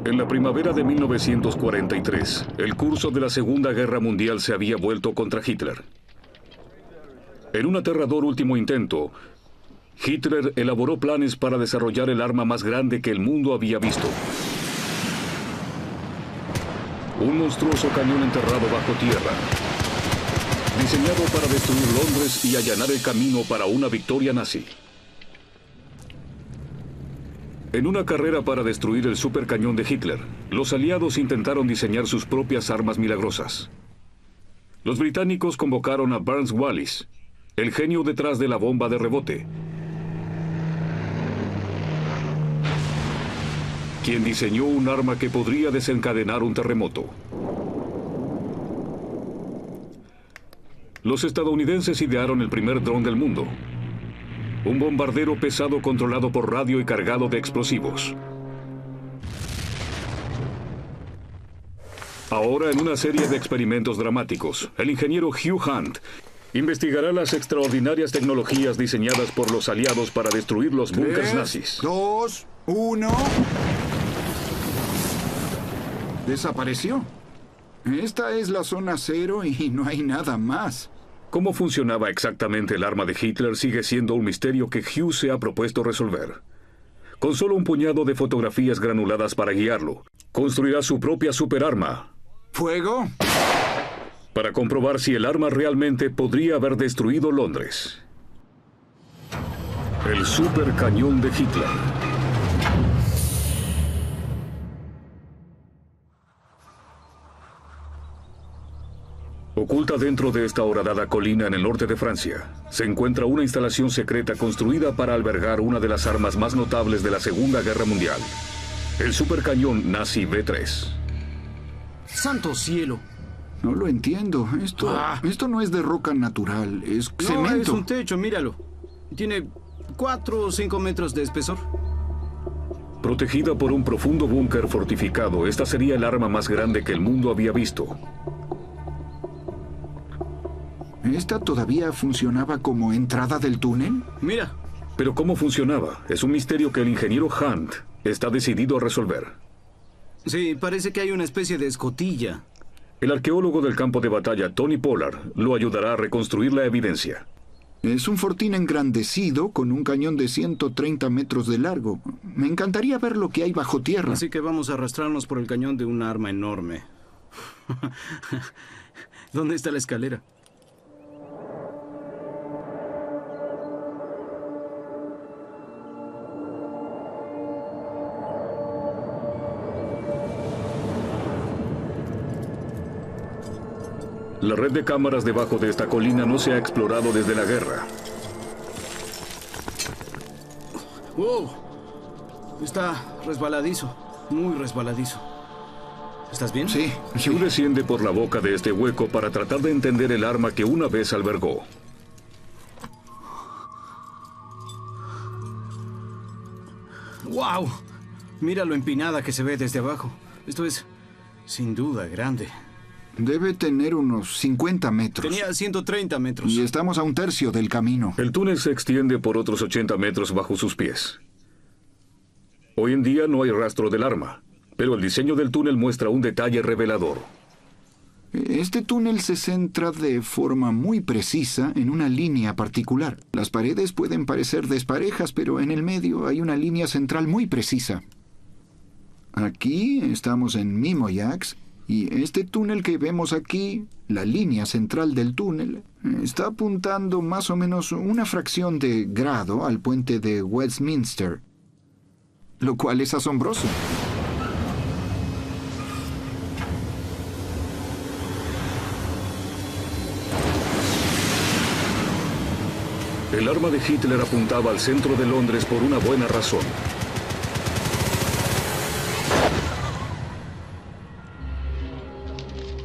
En la primavera de 1943, el curso de la Segunda Guerra Mundial se había vuelto contra Hitler. En un aterrador último intento, Hitler elaboró planes para desarrollar el arma más grande que el mundo había visto. Un monstruoso cañón enterrado bajo tierra, diseñado para destruir Londres y allanar el camino para una victoria nazi. En una carrera para destruir el supercañón de Hitler, los aliados intentaron diseñar sus propias armas milagrosas. Los británicos convocaron a Burns Wallis, el genio detrás de la bomba de rebote, quien diseñó un arma que podría desencadenar un terremoto. Los estadounidenses idearon el primer dron del mundo, un bombardero pesado controlado por radio y cargado de explosivos. Ahora, en una serie de experimentos dramáticos, el ingeniero Hugh Hunt investigará las extraordinarias tecnologías diseñadas por los aliados para destruir los búnkers nazis. 2, 1... Desapareció. Esta es la zona cero y no hay nada más. ¿Cómo funcionaba exactamente el arma de Hitler sigue siendo un misterio que Hugh se ha propuesto resolver? Con solo un puñado de fotografías granuladas para guiarlo, construirá su propia superarma. ¿Fuego? Para comprobar si el arma realmente podría haber destruido Londres. El supercañón de Hitler. Oculta dentro de esta horadada colina en el norte de Francia, se encuentra una instalación secreta construida para albergar una de las armas más notables de la Segunda Guerra Mundial, el supercañón nazi V3. ¡Santo cielo! No lo entiendo. Esto no es de roca natural, es cemento. No, es un techo, míralo. Tiene 4 o 5 metros de espesor. Protegida por un profundo búnker fortificado, esta sería el arma más grande que el mundo había visto. ¿Esta todavía funcionaba como entrada del túnel? Mira. Pero ¿cómo funcionaba? Es un misterio que el ingeniero Hunt está decidido a resolver. Sí, parece que hay una especie de escotilla. El arqueólogo del campo de batalla, Tony Pollard, lo ayudará a reconstruir la evidencia. Es un fortín engrandecido con un cañón de 130 metros de largo. Me encantaría ver lo que hay bajo tierra. Así que vamos a arrastrarnos por el cañón de un arma enorme. ¿Dónde está la escalera? La red de cámaras debajo de esta colina no se ha explorado desde la guerra. ¡Wow! Está resbaladizo, muy resbaladizo. ¿Estás bien? Sí. Hugh desciende por la boca de este hueco para tratar de entender el arma que una vez albergó. ¡Wow! Mira lo empinada que se ve desde abajo. Esto es, sin duda, grande. Debe tener unos 50 metros. Tenía 130 metros. Y estamos a un tercio del camino. El túnel se extiende por otros 80 metros bajo sus pies. Hoy en día no hay rastro del arma, pero el diseño del túnel muestra un detalle revelador. Este túnel se centra de forma muy precisa en una línea particular. Las paredes pueden parecer desparejas, pero en el medio hay una línea central muy precisa. Aquí estamos en Mimoyax. Y este túnel que vemos aquí, la línea central del túnel, está apuntando más o menos una fracción de grado al puente de Westminster, lo cual es asombroso. El arma de Hitler apuntaba al centro de Londres por una buena razón.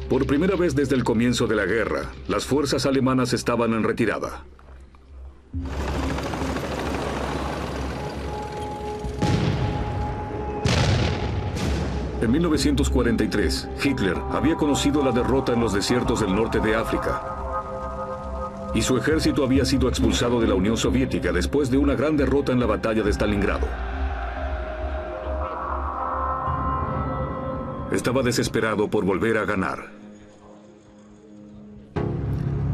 Por primera vez desde el comienzo de la guerra, las fuerzas alemanas estaban en retirada. En 1943, Hitler había conocido la derrota en los desiertos del norte de África. Y su ejército había sido expulsado de la Unión Soviética después de una gran derrota en la batalla de Stalingrado. estaba desesperado por volver a ganar.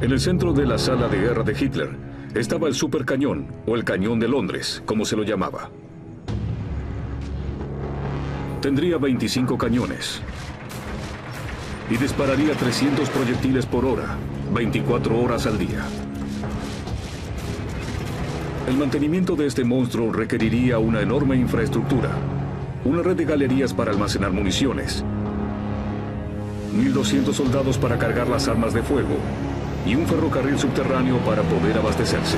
En el centro de la sala de guerra de Hitler estaba el supercañón, o el cañón de Londres, como se lo llamaba. Tendría 25 cañones y dispararía 300 proyectiles por hora, 24 horas al día. El mantenimiento de este monstruo requeriría una enorme infraestructura, una red de galerías para almacenar municiones, 1.200 soldados para cargar las armas de fuego y un ferrocarril subterráneo para poder abastecerse.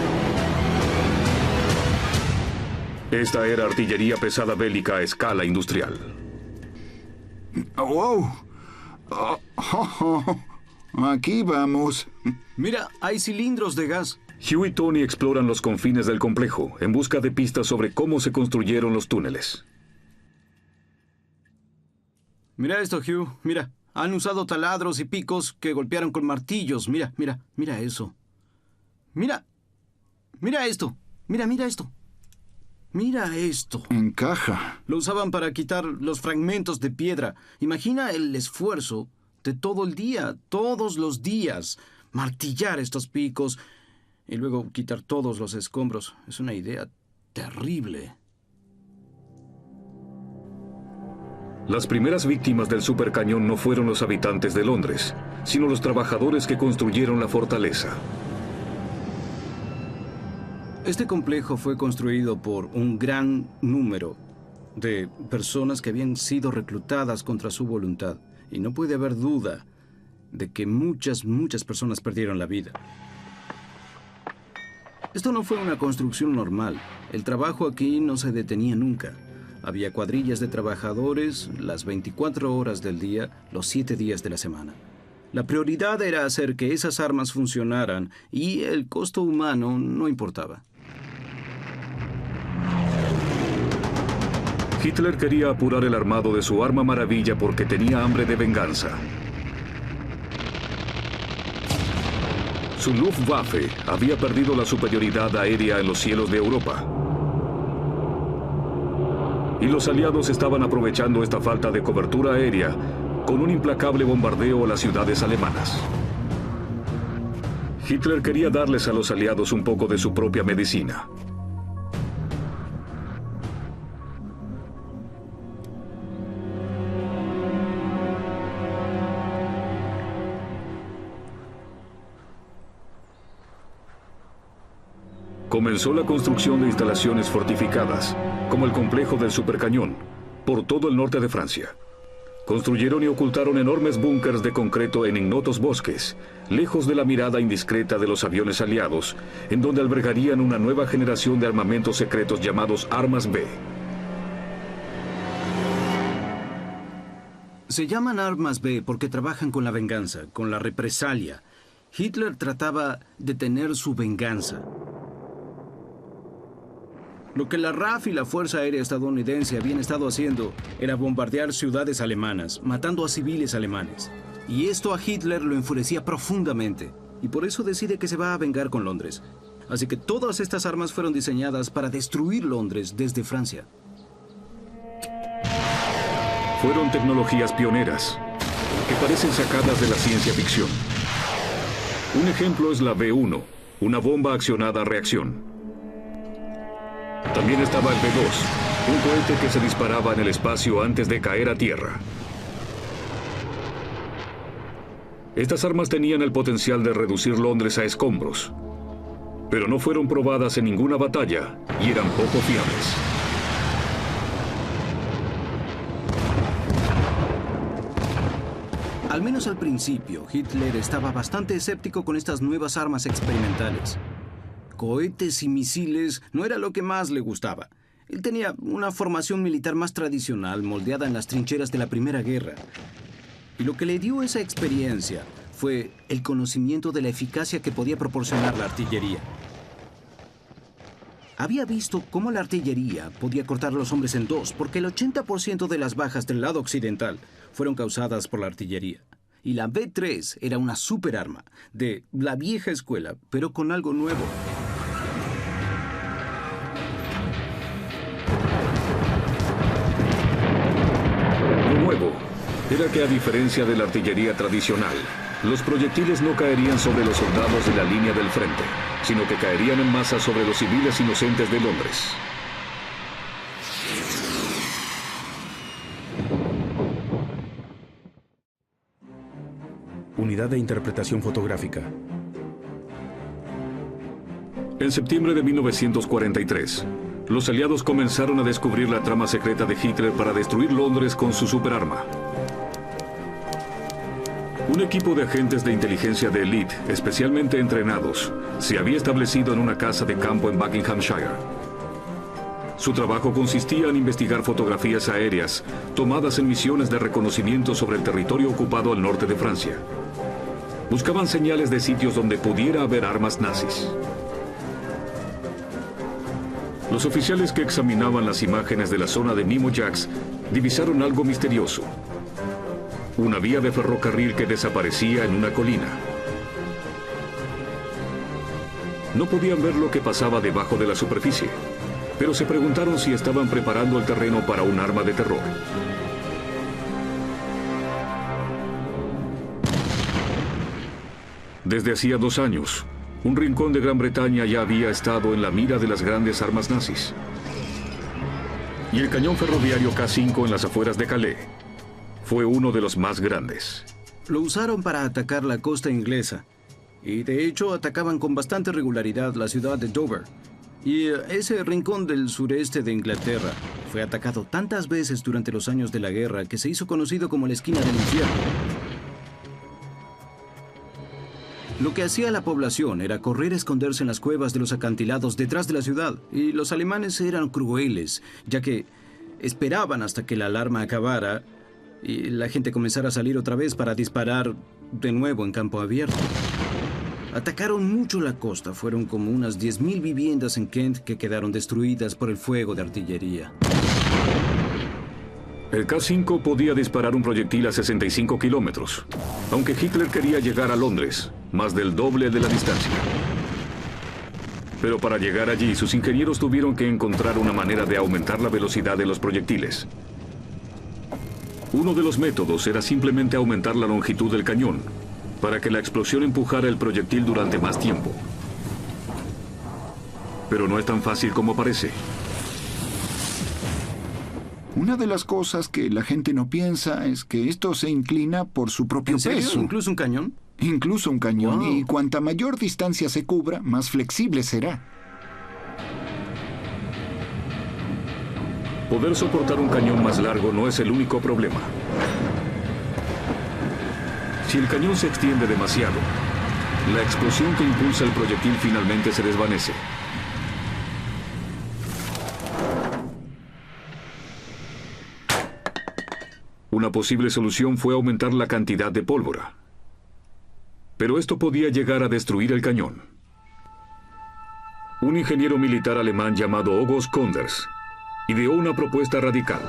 Esta era artillería pesada bélica a escala industrial. ¡Wow! Aquí vamos. Mira, hay cilindros de gas. Hugh y Tony exploran los confines del complejo en busca de pistas sobre cómo se construyeron los túneles. Mira esto, Hugh. Mira, han usado taladros y picos que golpearon con martillos. Mira, mira, mira eso. Mira, mira esto. Mira, mira esto. Mira esto. Encaja. Lo usaban para quitar los fragmentos de piedra. Imagina el esfuerzo de todo el día, todos los días. Martillar estos picos y luego quitar todos los escombros. Es una idea terrible. Las primeras víctimas del supercañón no fueron los habitantes de Londres, sino los trabajadores que construyeron la fortaleza. Este complejo fue construido por un gran número de personas que habían sido reclutadas contra su voluntad. Y no puede haber duda de que muchas personas perdieron la vida. Esto no fue una construcción normal. El trabajo aquí no se detenía nunca. Había cuadrillas de trabajadores las 24 horas del día, los 7 días de la semana. La prioridad era hacer que esas armas funcionaran y el costo humano no importaba. Hitler quería apurar el armado de su arma maravilla porque tenía hambre de venganza. Su Luftwaffe había perdido la superioridad aérea en los cielos de Europa. Y los aliados estaban aprovechando esta falta de cobertura aérea con un implacable bombardeo a las ciudades alemanas. Hitler quería darles a los aliados un poco de su propia medicina. Comenzó la construcción de instalaciones fortificadas, como el complejo del Supercañón, por todo el norte de Francia. Construyeron y ocultaron enormes búnkers de concreto en ignotos bosques, lejos de la mirada indiscreta de los aviones aliados, en donde albergarían una nueva generación de armamentos secretos llamados Armas B. Se llaman Armas B porque trabajan con la venganza, con la represalia. Hitler trataba de tener su venganza. Lo que la RAF y la Fuerza Aérea Estadounidense habían estado haciendo era bombardear ciudades alemanas, matando a civiles alemanes. Y esto a Hitler lo enfurecía profundamente. Y por eso decide que se va a vengar con Londres. Así que todas estas armas fueron diseñadas para destruir Londres desde Francia. Fueron tecnologías pioneras, que parecen sacadas de la ciencia ficción. Un ejemplo es la B-1, una bomba accionada a reacción. También estaba el B-2, un cohete que se disparaba en el espacio antes de caer a tierra. Estas armas tenían el potencial de reducir Londres a escombros, pero no fueron probadas en ninguna batalla y eran poco fiables. Al menos al principio, Hitler estaba bastante escéptico con estas nuevas armas experimentales. Cohetes y misiles no era lo que más le gustaba. Él tenía una formación militar más tradicional, moldeada en las trincheras de la Primera Guerra. Y lo que le dio esa experiencia fue el conocimiento de la eficacia que podía proporcionar la artillería. Había visto cómo la artillería podía cortar a los hombres en dos, porque el 80% de las bajas del lado occidental fueron causadas por la artillería. Y la B-3 era una superarma de la vieja escuela, pero con algo nuevo. era que, a diferencia de la artillería tradicional, los proyectiles no caerían sobre los soldados de la línea del frente, sino que caerían en masa sobre los civiles inocentes de Londres. Unidad de interpretación fotográfica. En septiembre de 1943, los aliados comenzaron a descubrir la trama secreta de Hitler para destruir Londres con su superarma. Un equipo de agentes de inteligencia de élite, especialmente entrenados, se había establecido en una casa de campo en Buckinghamshire. Su trabajo consistía en investigar fotografías aéreas tomadas en misiones de reconocimiento sobre el territorio ocupado al norte de Francia. Buscaban señales de sitios donde pudiera haber armas nazis. Los oficiales que examinaban las imágenes de la zona de Mimo Jacks divisaron algo misterioso. Una vía de ferrocarril que desaparecía en una colina. No podían ver lo que pasaba debajo de la superficie, pero se preguntaron si estaban preparando el terreno para un arma de terror. Desde hacía 2 años, un rincón de Gran Bretaña ya había estado en la mira de las grandes armas nazis. Y el cañón ferroviario K5 en las afueras de Calais fue uno de los más grandes. Lo usaron para atacar la costa inglesa. Y de hecho atacaban con bastante regularidad la ciudad de Dover. Y ese rincón del sureste de Inglaterra fue atacado tantas veces durante los años de la guerra que se hizo conocido como la esquina del infierno. Lo que hacía la población era correr a esconderse en las cuevas de los acantilados detrás de la ciudad. Y los alemanes eran crueles, ya que esperaban hasta que la alarma acabara y la gente comenzara a salir otra vez para disparar de nuevo en campo abierto. Atacaron mucho la costa. Fueron como unas 10.000 viviendas en Kent que quedaron destruidas por el fuego de artillería. El K5 podía disparar un proyectil a 65 kilómetros, aunque Hitler quería llegar a Londres, más del doble de la distancia. Pero para llegar allí, sus ingenieros tuvieron que encontrar una manera de aumentar la velocidad de los proyectiles. Uno de los métodos era simplemente aumentar la longitud del cañón, para que la explosión empujara el proyectil durante más tiempo. Pero no es tan fácil como parece. Una de las cosas que la gente no piensa es que esto se inclina por su propio ¿En serio? peso. ¿Incluso un cañón? Incluso un cañón. Wow. Y cuanta mayor distancia se cubra, más flexible será. Poder soportar un cañón más largo no es el único problema. Si el cañón se extiende demasiado, la explosión que impulsa el proyectil finalmente se desvanece. Una posible solución fue aumentar la cantidad de pólvora. Pero esto podía llegar a destruir el cañón. Un ingeniero militar alemán llamado August Konders ideó una propuesta radical.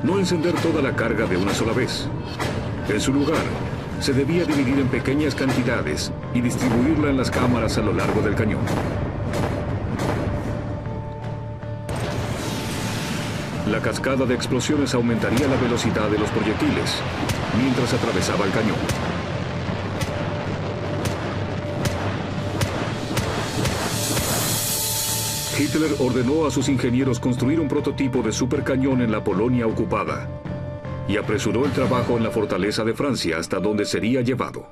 No encender toda la carga de una sola vez. En su lugar, se debía dividir en pequeñas cantidades y distribuirla en las cámaras a lo largo del cañón. La cascada de explosiones aumentaría la velocidad de los proyectiles mientras atravesaba el cañón. Hitler ordenó a sus ingenieros construir un prototipo de supercañón en la Polonia ocupada y apresuró el trabajo en la fortaleza de Francia hasta donde sería llevado.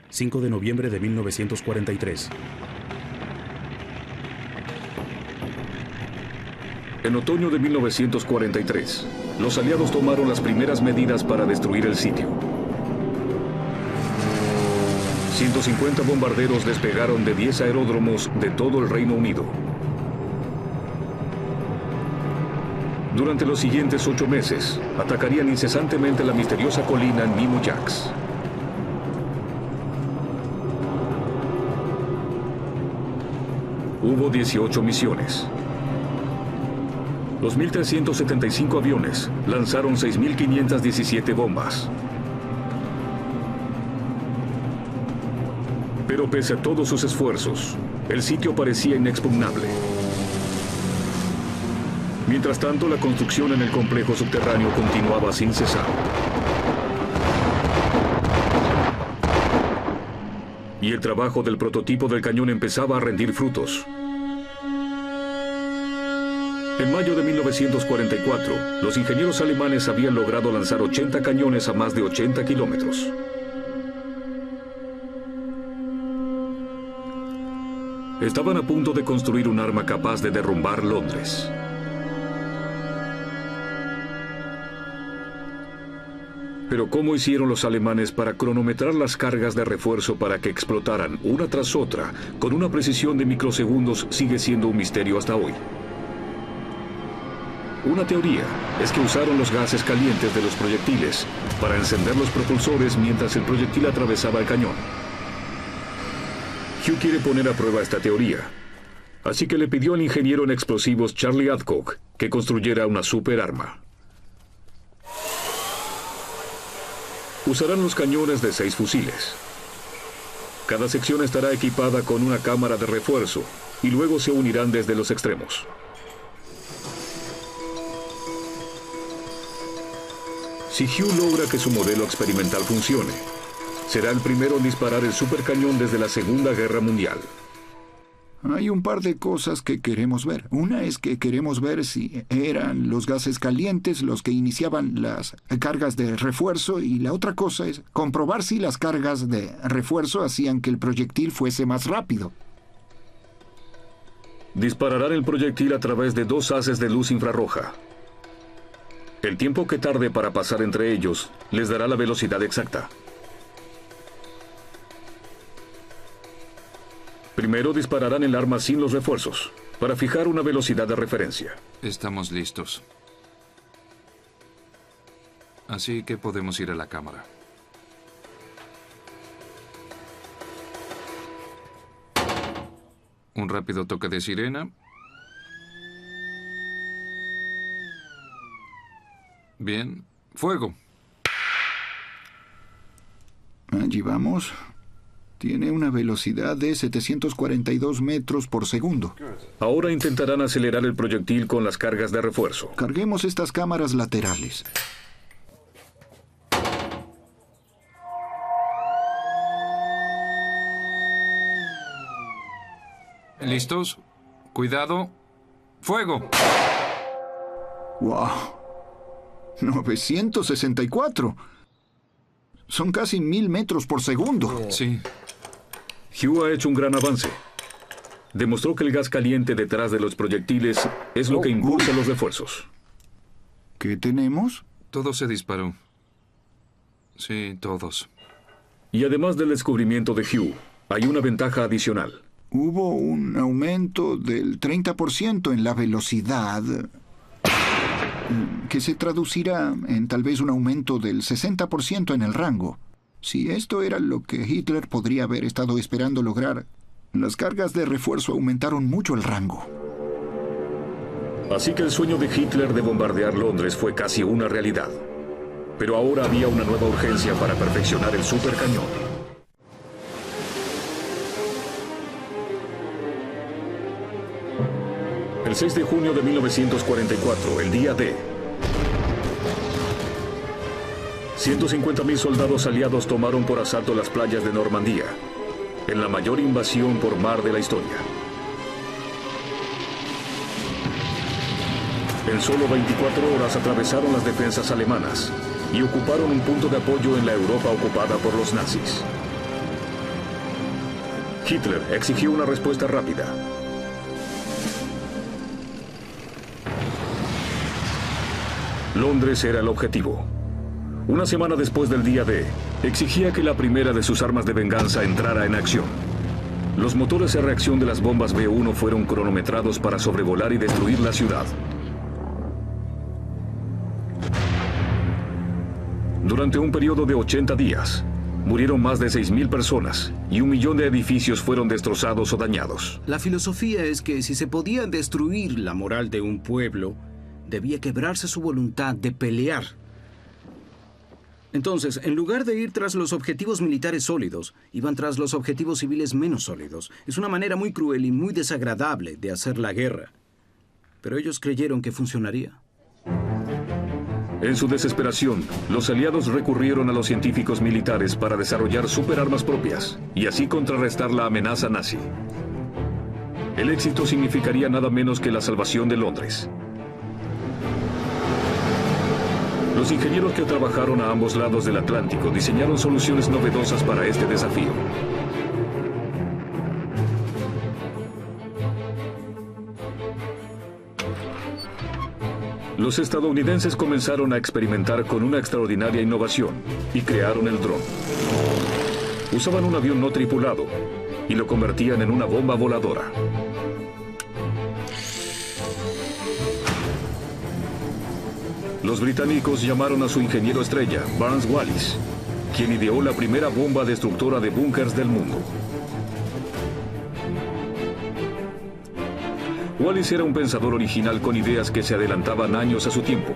5 de noviembre de 1943. En otoño de 1943, los aliados tomaron las primeras medidas para destruir el sitio. 150 bombarderos despegaron de 10 aeródromos de todo el Reino Unido. Durante los siguientes 8 meses, atacarían incesantemente la misteriosa colina en Mimo Jacks. Hubo 18 misiones. Los 1.375 aviones lanzaron 6.517 bombas. Pero pese a todos sus esfuerzos, el sitio parecía inexpugnable. Mientras tanto, la construcción en el complejo subterráneo continuaba sin cesar. Y el trabajo del prototipo del cañón empezaba a rendir frutos. En mayo de 1944, los ingenieros alemanes habían logrado lanzar 80 cañones a más de 80 kilómetros. Estaban a punto de construir un arma capaz de derrumbar Londres. Pero ¿cómo hicieron los alemanes para cronometrar las cargas de refuerzo para que explotaran una tras otra con una precisión de microsegundos sigue siendo un misterio hasta hoy? Una teoría es que usaron los gases calientes de los proyectiles para encender los propulsores mientras el proyectil atravesaba el cañón. Hugh quiere poner a prueba esta teoría, así que le pidió al ingeniero en explosivos Charlie Adcock que construyera una superarma. Usarán los cañones de 6 fusiles. Cada sección estará equipada con una cámara de refuerzo y luego se unirán desde los extremos. Si Hugh logra que su modelo experimental funcione, será el primero en disparar el supercañón desde la Segunda Guerra Mundial. Hay un par de cosas que queremos ver. Una es que queremos ver si eran los gases calientes los que iniciaban las cargas de refuerzo, y la otra cosa es comprobar si las cargas de refuerzo hacían que el proyectil fuese más rápido. Dispararán el proyectil a través de 2 haces de luz infrarroja. El tiempo que tarde para pasar entre ellos les dará la velocidad exacta. Primero dispararán el arma sin los refuerzos, para fijar una velocidad de referencia. Estamos listos. Así que podemos ir a la cámara. Un rápido toque de sirena. Bien. ¡Fuego! Allí vamos. Tiene una velocidad de 742 metros por segundo. Ahora intentarán acelerar el proyectil con las cargas de refuerzo. Carguemos estas cámaras laterales. ¿Listos? Cuidado. ¡Fuego! ¡Wow! 964. Son casi 1000 metros por segundo. Sí. Hugh ha hecho un gran avance. Demostró que el gas caliente detrás de los proyectiles es lo que impulsa los refuerzos. ¿Qué tenemos? Todo se disparó. Sí, todos. Y además del descubrimiento de Hugh, hay una ventaja adicional. Hubo un aumento del 30% en la velocidad, que se traducirá en tal vez un aumento del 60% en el rango. Si esto era lo que Hitler podría haber estado esperando lograr, las cargas de refuerzo aumentaron mucho el rango. Así que el sueño de Hitler de bombardear Londres fue casi una realidad. Pero ahora había una nueva urgencia para perfeccionar el supercañón. El 6 de junio de 1944, el día D. 150.000 soldados aliados tomaron por asalto las playas de Normandía, en la mayor invasión por mar de la historia. En solo 24 horas atravesaron las defensas alemanas y ocuparon un punto de apoyo en la Europa ocupada por los nazis. Hitler exigió una respuesta rápida. Londres era el objetivo. Una semana después del día D, exigía que la primera de sus armas de venganza entrara en acción. Los motores de reacción de las bombas B-1 fueron cronometrados para sobrevolar y destruir la ciudad. Durante un periodo de 80 días, murieron más de 6.000 personas y 1 millón de edificios fueron destrozados o dañados. La filosofía es que si se podía destruir la moral de un pueblo, debía quebrarse su voluntad de pelear. Entonces, en lugar de ir tras los objetivos militares sólidos, iban tras los objetivos civiles menos sólidos. Es una manera muy cruel y muy desagradable de hacer la guerra. pero ellos creyeron que funcionaría. En su desesperación, los aliados recurrieron a los científicos militares para desarrollar superarmas propias y así contrarrestar la amenaza nazi. El éxito significaría nada menos que la salvación de Londres. Los ingenieros que trabajaron a ambos lados del Atlántico diseñaron soluciones novedosas para este desafío. Los estadounidenses comenzaron a experimentar con una extraordinaria innovación y crearon el dron. Usaban un avión no tripulado y lo convertían en una bomba voladora. Los británicos llamaron a su ingeniero estrella, Barnes Wallis, quien ideó la primera bomba destructora de búnkers del mundo. Wallis era un pensador original con ideas que se adelantaban años a su tiempo.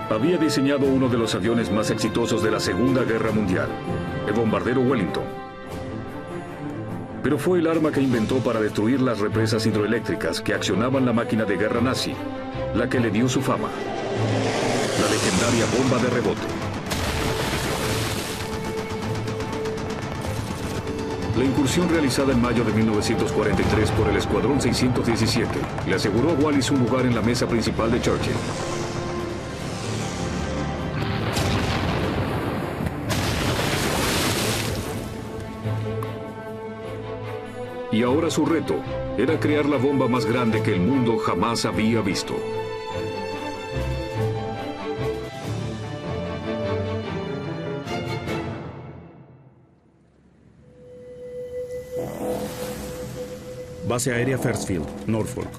Había diseñado uno de los aviones más exitosos de la Segunda Guerra Mundial, el bombardero Wellington. Pero fue el arma que inventó para destruir las represas hidroeléctricas que accionaban la máquina de guerra nazi, la que le dio su fama, la legendaria bomba de rebote. La incursión realizada en mayo de 1943 por el Escuadrón 617 le aseguró a Wallis un lugar en la mesa principal de Churchill. Y ahora su reto era crear la bomba más grande que el mundo jamás había visto. Base aérea Firstfield, Norfolk.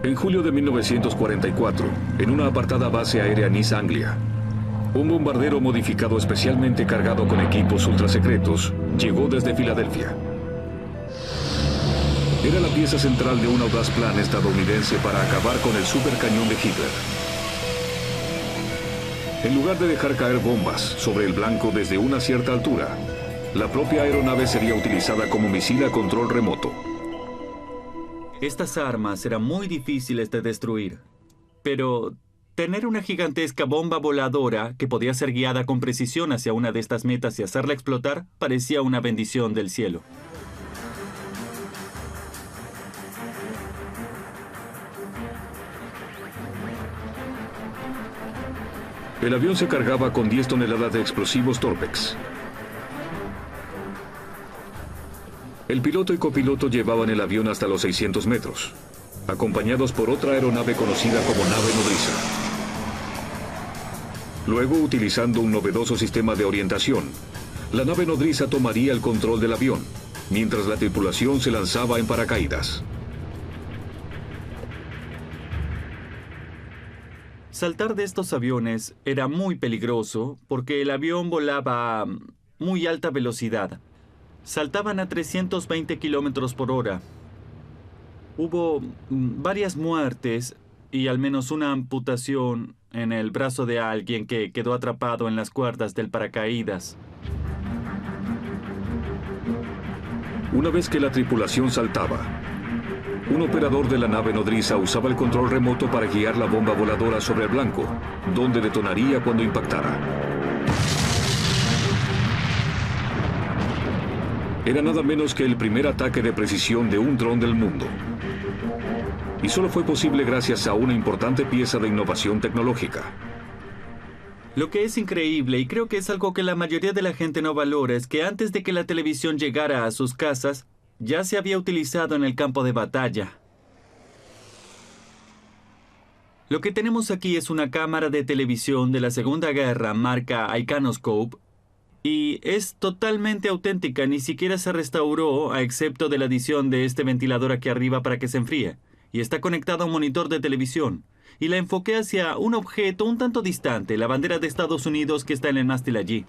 En julio de 1944, en una apartada base aérea en East Anglia, un bombardero modificado especialmente cargado con equipos ultrasecretos llegó desde Filadelfia. Era la pieza central de un audaz plan estadounidense para acabar con el supercañón de Hitler. En lugar de dejar caer bombas sobre el blanco desde una cierta altura, la propia aeronave sería utilizada como misil a control remoto. Estas armas eran muy difíciles de destruir, pero tener una gigantesca bomba voladora que podía ser guiada con precisión hacia una de estas metas y hacerla explotar parecía una bendición del cielo. El avión se cargaba con 10 toneladas de explosivos Torpex. El piloto y copiloto llevaban el avión hasta los 600 metros, acompañados por otra aeronave conocida como nave nodriza. Luego, utilizando un novedoso sistema de orientación, la nave nodriza tomaría el control del avión, mientras la tripulación se lanzaba en paracaídas. Saltar de estos aviones era muy peligroso porque el avión volaba a muy alta velocidad. Saltaban a 320 kilómetros por hora. Hubo varias muertes y al menos una amputación en el brazo de alguien que quedó atrapado en las cuerdas del paracaídas. Una vez que la tripulación saltaba, un operador de la nave nodriza usaba el control remoto para guiar la bomba voladora sobre el blanco, donde detonaría cuando impactara. Era nada menos que el primer ataque de precisión de un dron del mundo. Y solo fue posible gracias a una importante pieza de innovación tecnológica. Lo que es increíble, y creo que es algo que la mayoría de la gente no valora, es que antes de que la televisión llegara a sus casas, ya se había utilizado en el campo de batalla. Lo que tenemos aquí es una cámara de televisión de la Segunda Guerra marca Iconoscope y es totalmente auténtica, ni siquiera se restauró a excepto de la adición de este ventilador aquí arriba para que se enfríe y está conectada a un monitor de televisión y la enfoqué hacia un objeto un tanto distante, la bandera de Estados Unidos que está en el mástil allí.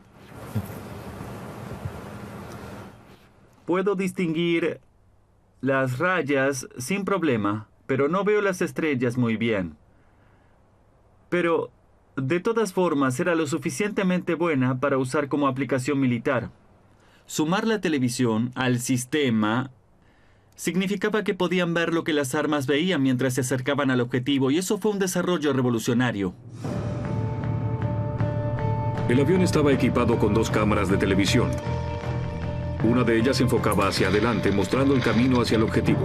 Puedo distinguir las rayas sin problema, pero no veo las estrellas muy bien. Pero de todas formas, era lo suficientemente buena para usar como aplicación militar. Sumar la televisión al sistema significaba que podían ver lo que las armas veían mientras se acercaban al objetivo, y eso fue un desarrollo revolucionario. El avión estaba equipado con 2 cámaras de televisión. Una de ellas enfocaba hacia adelante, mostrando el camino hacia el objetivo.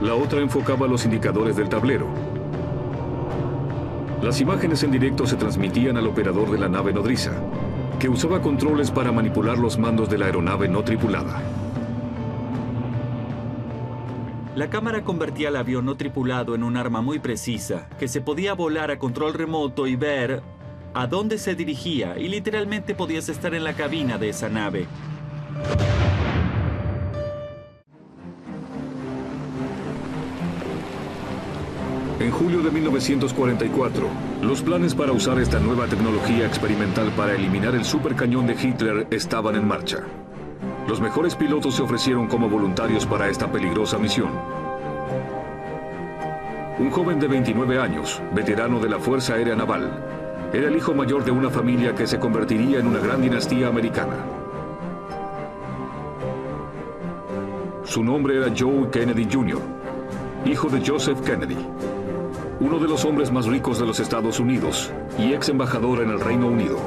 La otra enfocaba los indicadores del tablero. Las imágenes en directo se transmitían al operador de la nave nodriza, que usaba controles para manipular los mandos de la aeronave no tripulada. La cámara convertía al avión no tripulado en un arma muy precisa, que se podía volar a control remoto y ver a dónde se dirigía, y literalmente podías estar en la cabina de esa nave. En julio de 1944, los planes para usar esta nueva tecnología experimental para eliminar el supercañón de Hitler estaban en marcha. Los mejores pilotos se ofrecieron como voluntarios para esta peligrosa misión. Un joven de 29 años, veterano de la Fuerza Aérea Naval, era el hijo mayor de una familia que se convertiría en una gran dinastía americana. Su nombre era Joe Kennedy Jr., hijo de Joseph Kennedy, uno de los hombres más ricos de los Estados Unidos y ex embajador en el Reino Unido.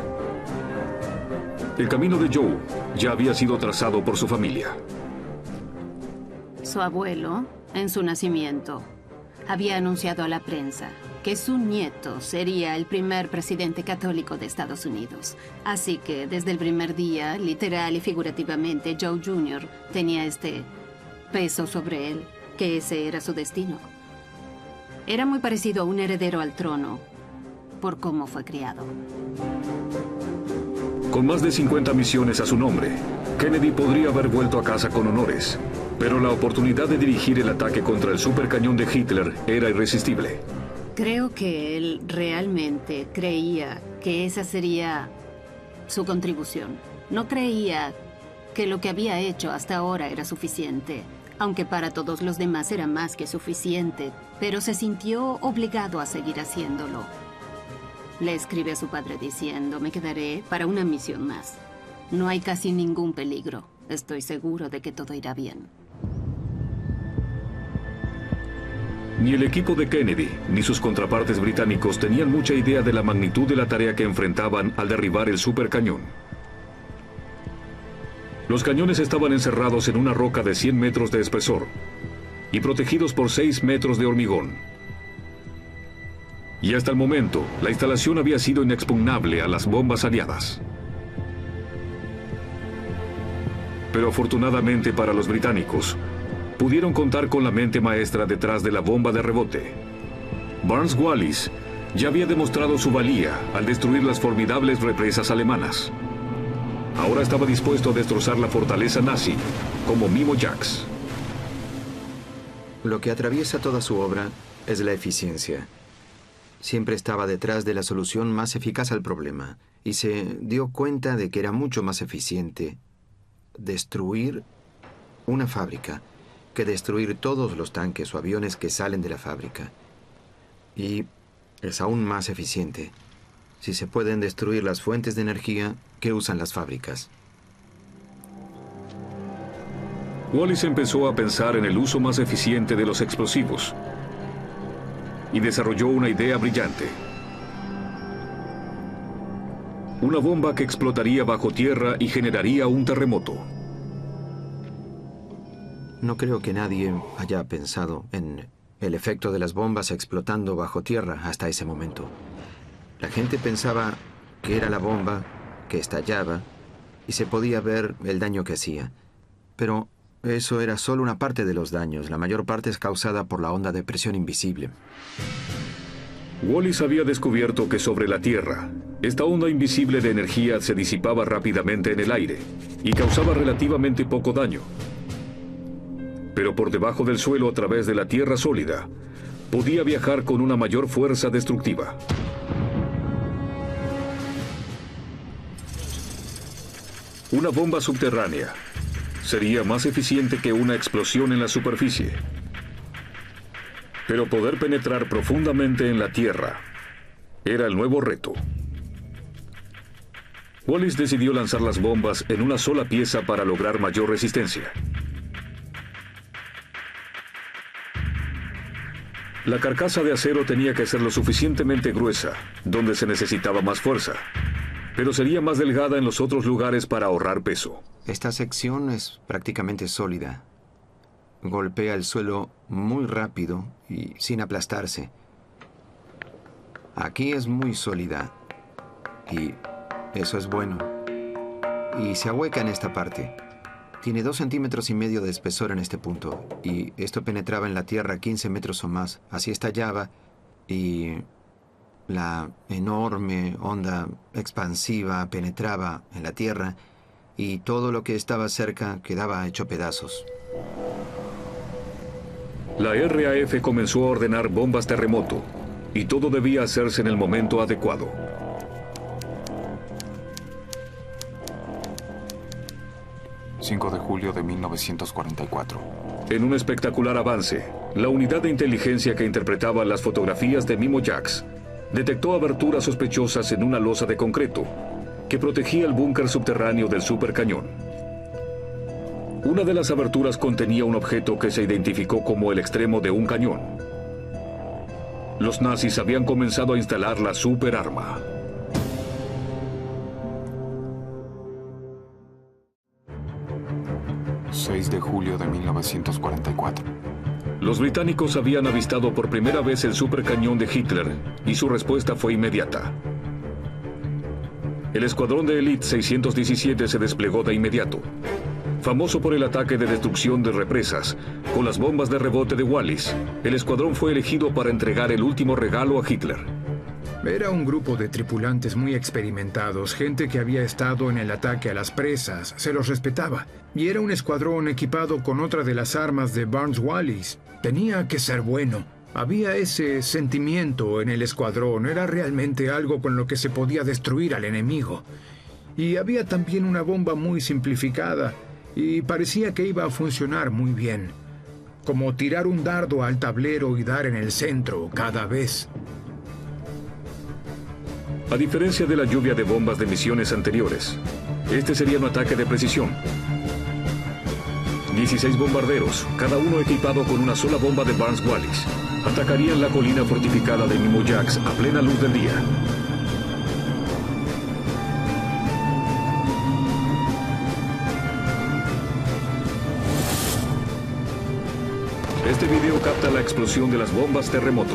El camino de Joe ya había sido trazado por su familia. Su abuelo, en su nacimiento, había anunciado a la prensa que su nieto sería el primer presidente católico de Estados Unidos. Así que desde el primer día, literal y figurativamente, Joe Jr. tenía este peso sobre él, que ese era su destino. Era muy parecido a un heredero al trono por cómo fue criado. Con más de 50 misiones a su nombre, Kennedy podría haber vuelto a casa con honores, pero la oportunidad de dirigir el ataque contra el supercañón de Hitler era irresistible. Creo que él realmente creía que esa sería su contribución. No creía que lo que había hecho hasta ahora era suficiente, aunque para todos los demás era más que suficiente, pero se sintió obligado a seguir haciéndolo. Le escribe a su padre diciendo: me quedaré para una misión más. No hay casi ningún peligro. Estoy seguro de que todo irá bien. Ni el equipo de Kennedy, ni sus contrapartes británicos tenían mucha idea de la magnitud de la tarea que enfrentaban al derribar el supercañón. Los cañones estaban encerrados en una roca de 100 metros de espesor y protegidos por 6 metros de hormigón. Y hasta el momento, la instalación había sido inexpugnable a las bombas aliadas. Pero afortunadamente para los británicos, pudieron contar con la mente maestra detrás de la bomba de rebote. Barnes Wallis ya había demostrado su valía al destruir las formidables represas alemanas. Ahora estaba dispuesto a destrozar la fortaleza nazi, como Mimo Jacks. Lo que atraviesa toda su obra es la eficiencia. Siempre estaba detrás de la solución más eficaz al problema, y se dio cuenta de que era mucho más eficiente destruir una fábrica que destruir todos los tanques o aviones que salen de la fábrica. Y es aún más eficiente si se pueden destruir las fuentes de energía que usan las fábricas. Wallis empezó a pensar en el uso más eficiente de los explosivos y desarrolló una idea brillante. Una bomba que explotaría bajo tierra y generaría un terremoto. No creo que nadie haya pensado en el efecto de las bombas explotando bajo tierra hasta ese momento. La gente pensaba que era la bomba que estallaba y se podía ver el daño que hacía. Pero eso era solo una parte de los daños. La mayor parte es causada por la onda de presión invisible. Wallis había descubierto que sobre la Tierra, esta onda invisible de energía se disipaba rápidamente en el aire y causaba relativamente poco daño. Pero por debajo del suelo, a través de la tierra sólida, podía viajar con una mayor fuerza destructiva. Una bomba subterránea sería más eficiente que una explosión en la superficie. Pero poder penetrar profundamente en la Tierra era el nuevo reto. Wallis decidió lanzar las bombas en una sola pieza para lograr mayor resistencia. La carcasa de acero tenía que ser lo suficientemente gruesa, donde se necesitaba más fuerza, pero sería más delgada en los otros lugares para ahorrar peso. Esta sección es prácticamente sólida. Golpea el suelo muy rápido y sin aplastarse. Aquí es muy sólida y eso es bueno. Y se ahueca en esta parte. Tiene 2,5 centímetros de espesor en este punto y esto penetraba en la tierra 15 metros o más. Así estallaba y la enorme onda expansiva penetraba en la tierra y todo lo que estaba cerca quedaba hecho pedazos. La RAF comenzó a ordenar bombas terremoto y todo debía hacerse en el momento adecuado. ...5 de julio de 1944. En un espectacular avance, la unidad de inteligencia que interpretaba las fotografías de Mimo Jax detectó aberturas sospechosas en una losa de concreto que protegía el búnker subterráneo del supercañón. Una de las aberturas contenía un objeto que se identificó como el extremo de un cañón. Los nazis habían comenzado a instalar la superarma. ...6 de julio de 1944. Los británicos habían avistado por primera vez el supercañón de Hitler y su respuesta fue inmediata. El escuadrón de élite 617 se desplegó de inmediato. Famoso por el ataque de destrucción de represas, con las bombas de rebote de Wallis, el escuadrón fue elegido para entregar el último regalo a Hitler. Era un grupo de tripulantes muy experimentados, gente que había estado en el ataque a las presas, se los respetaba. Y era un escuadrón equipado con otra de las armas de Barnes-Wallis. Tenía que ser bueno. Había ese sentimiento en el escuadrón, era realmente algo con lo que se podía destruir al enemigo. Y había también una bomba muy simplificada, y parecía que iba a funcionar muy bien. Como tirar un dardo al tablero y dar en el centro cada vez. A diferencia de la lluvia de bombas de misiones anteriores, este sería un ataque de precisión. 16 bombarderos, cada uno equipado con una sola bomba de Barnes-Wallis, atacarían la colina fortificada de Mimo Jax a plena luz del día. Este video capta la explosión de las bombas terremoto.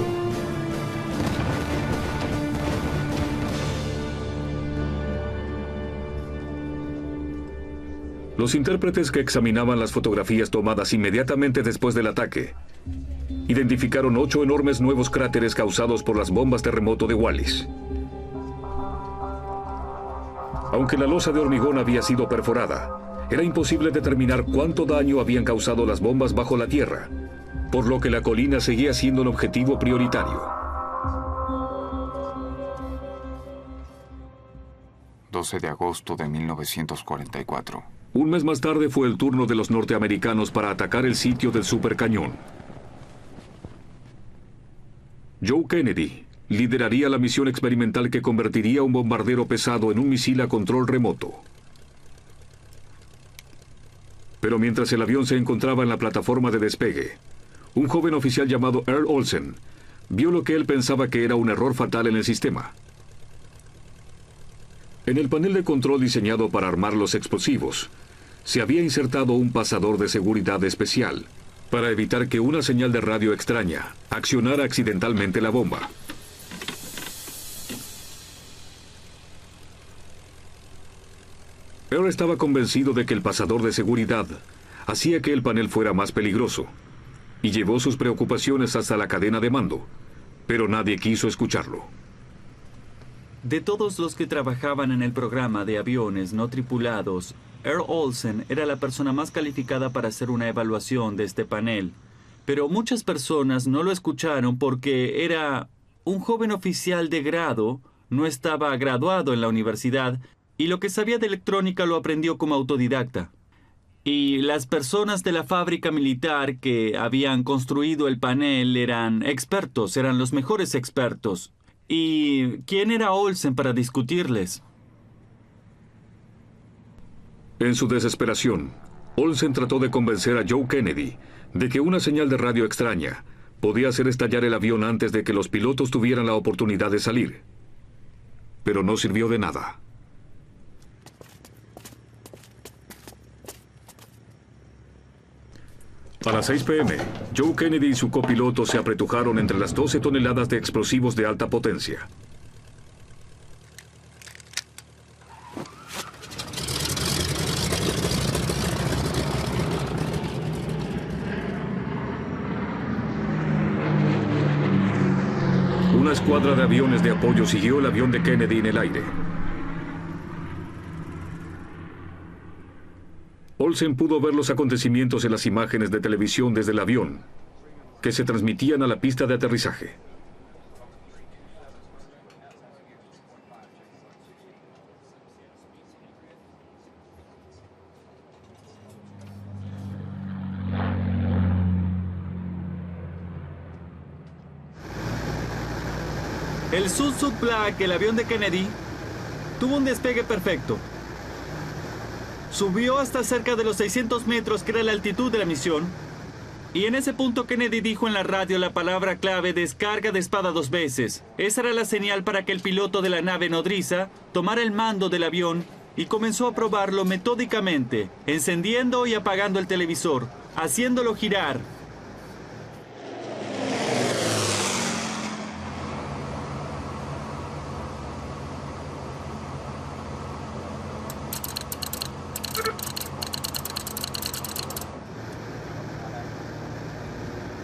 Los intérpretes que examinaban las fotografías tomadas inmediatamente después del ataque identificaron 8 enormes nuevos cráteres causados por las bombas terremoto de Wallis. Aunque la losa de hormigón había sido perforada, era imposible determinar cuánto daño habían causado las bombas bajo la tierra, por lo que la colina seguía siendo un objetivo prioritario. 12 de agosto de 1944. Un mes más tarde fue el turno de los norteamericanos para atacar el sitio del supercañón. Joe Kennedy lideraría la misión experimental que convertiría un bombardero pesado en un misil a control remoto. Pero mientras el avión se encontraba en la plataforma de despegue, un joven oficial llamado Earl Olsen vio lo que él pensaba que era un error fatal en el sistema. En el panel de control diseñado para armar los explosivos, se había insertado un pasador de seguridad especial para evitar que una señal de radio extraña accionara accidentalmente la bomba. Earl estaba convencido de que el pasador de seguridad hacía que el panel fuera más peligroso y llevó sus preocupaciones hasta la cadena de mando, pero nadie quiso escucharlo. De todos los que trabajaban en el programa de aviones no tripulados, Earl Olsen era la persona más calificada para hacer una evaluación de este panel. Pero muchas personas no lo escucharon porque era un joven oficial de grado, no estaba graduado en la universidad y lo que sabía de electrónica lo aprendió como autodidacta. Y las personas de la fábrica militar que habían construido el panel eran expertos, eran los mejores expertos. ¿Y quién era Olsen para discutirles? En su desesperación, Olsen trató de convencer a Joe Kennedy de que una señal de radio extraña podía hacer estallar el avión antes de que los pilotos tuvieran la oportunidad de salir. Pero no sirvió de nada. A las 6 p.m., Joe Kennedy y su copiloto se apretujaron entre las 12 toneladas de explosivos de alta potencia. Una escuadra de aviones de apoyo siguió el avión de Kennedy en el aire. Olsen pudo ver los acontecimientos en las imágenes de televisión desde el avión, que se transmitían a la pista de aterrizaje. El Sun-Suk Black, el avión de Kennedy, tuvo un despegue perfecto. Subió hasta cerca de los 600 metros, que era la altitud de la misión. Y en ese punto Kennedy dijo en la radio la palabra clave descarga de espada 2 veces. Esa era la señal para que el piloto de la nave nodriza tomara el mando del avión y comenzó a probarlo metódicamente, encendiendo y apagando el televisor, haciéndolo girar.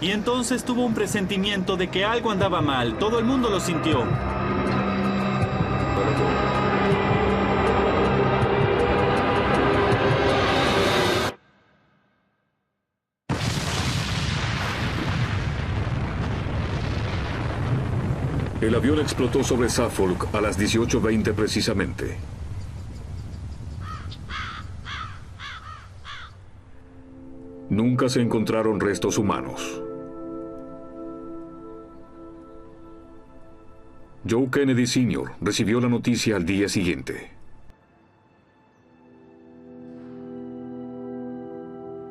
Y entonces tuvo un presentimiento de que algo andaba mal. Todo el mundo lo sintió. El avión explotó sobre Suffolk a las 18:20 precisamente. Nunca se encontraron restos humanos. Joe Kennedy Sr. recibió la noticia al día siguiente.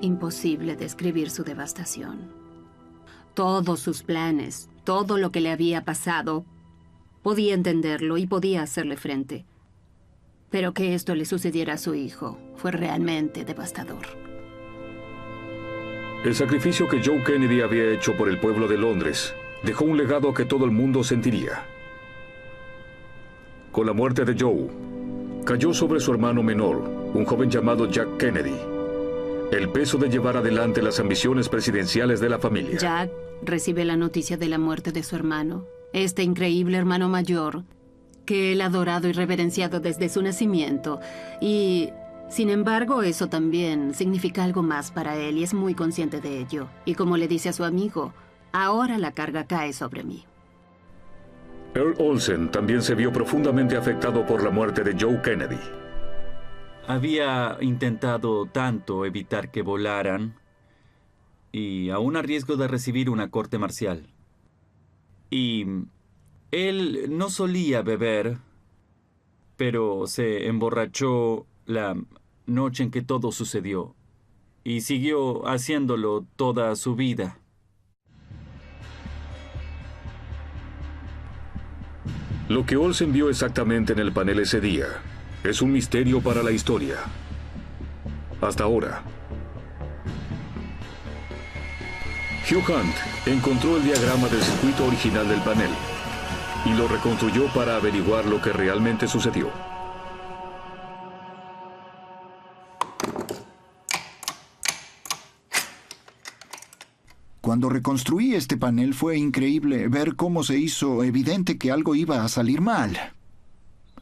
Imposible describir su devastación. Todos sus planes, todo lo que le había pasado, podía entenderlo y podía hacerle frente. Pero que esto le sucediera a su hijo fue realmente devastador. El sacrificio que Joe Kennedy había hecho por el pueblo de Londres dejó un legado que todo el mundo sentiría. Con la muerte de Joe, cayó sobre su hermano menor, un joven llamado Jack Kennedy, el peso de llevar adelante las ambiciones presidenciales de la familia. Jack recibe la noticia de la muerte de su hermano, este increíble hermano mayor, que él ha adorado y reverenciado desde su nacimiento. Y, sin embargo, eso también significa algo más para él y es muy consciente de ello. Y como le dice a su amigo, ahora la carga cae sobre mí. Earl Olsen también se vio profundamente afectado por la muerte de Joe Kennedy. Había intentado tanto evitar que volaran, y aún a riesgo de recibir una corte marcial. Y él no solía beber, pero se emborrachó la noche en que todo sucedió, y siguió haciéndolo toda su vida. Lo que Olsen vio exactamente en el panel ese día es un misterio para la historia. Hasta ahora. Hugh Hunt encontró el diagrama del circuito original del panel y lo reconstruyó para averiguar lo que realmente sucedió. Cuando reconstruí este panel fue increíble ver cómo se hizo evidente que algo iba a salir mal.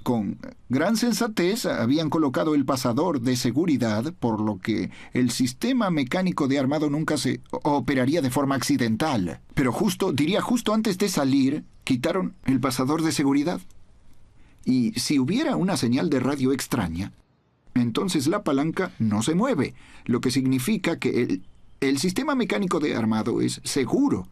Con gran sensatez habían colocado el pasador de seguridad, por lo que el sistema mecánico de armado nunca se operaría de forma accidental. Pero justo antes de salir, quitaron el pasador de seguridad. Y si hubiera una señal de radio extraña, en entonces la palanca no se mueve, lo que significa que el sistema mecánico de armado es seguro.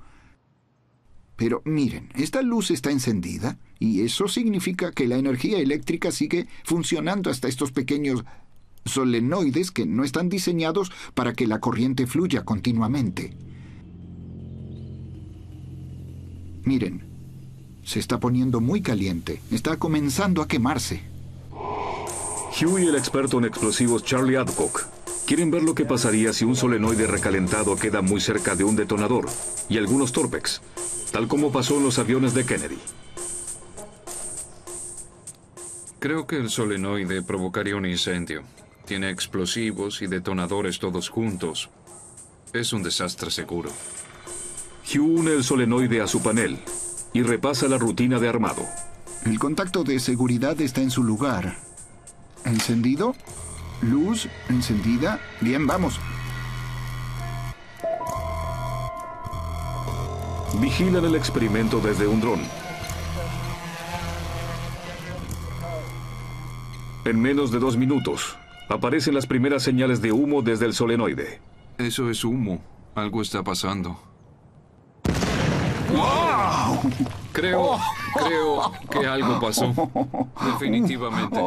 Pero miren, esta luz está encendida y eso significa que la energía eléctrica sigue funcionando hasta estos pequeños solenoides que no están diseñados para que la corriente fluya continuamente. Miren, se está poniendo muy caliente. Está comenzando a quemarse. Hugh y el experto en explosivos Charlie Adcock quieren ver lo que pasaría si un solenoide recalentado queda muy cerca de un detonador y algunos Torpex, tal como pasó en los aviones de Kennedy. Creo que el solenoide provocaría un incendio. Tiene explosivos y detonadores todos juntos. Es un desastre seguro. Hugh une el solenoide a su panel y repasa la rutina de armado. El contacto de seguridad está en su lugar. ¿Encendido? ¿Luz? ¿Encendida? Bien, vamos. Vigilan el experimento desde un dron. En menos de 2 minutos, aparecen las primeras señales de humo desde el solenoide. Eso es humo. Algo está pasando. ¡Wow! Creo que algo pasó. Definitivamente.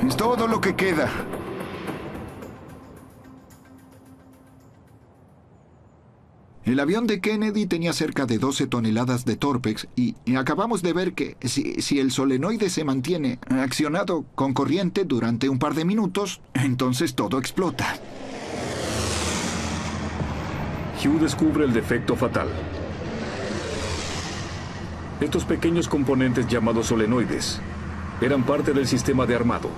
Es todo lo que queda. El avión de Kennedy tenía cerca de 12 toneladas de Torpex y acabamos de ver que si el solenoide se mantiene accionado con corriente durante un par de minutos, entonces todo explota. Hugh descubre el defecto fatal. Estos pequeños componentes llamados solenoides eran parte del sistema de armado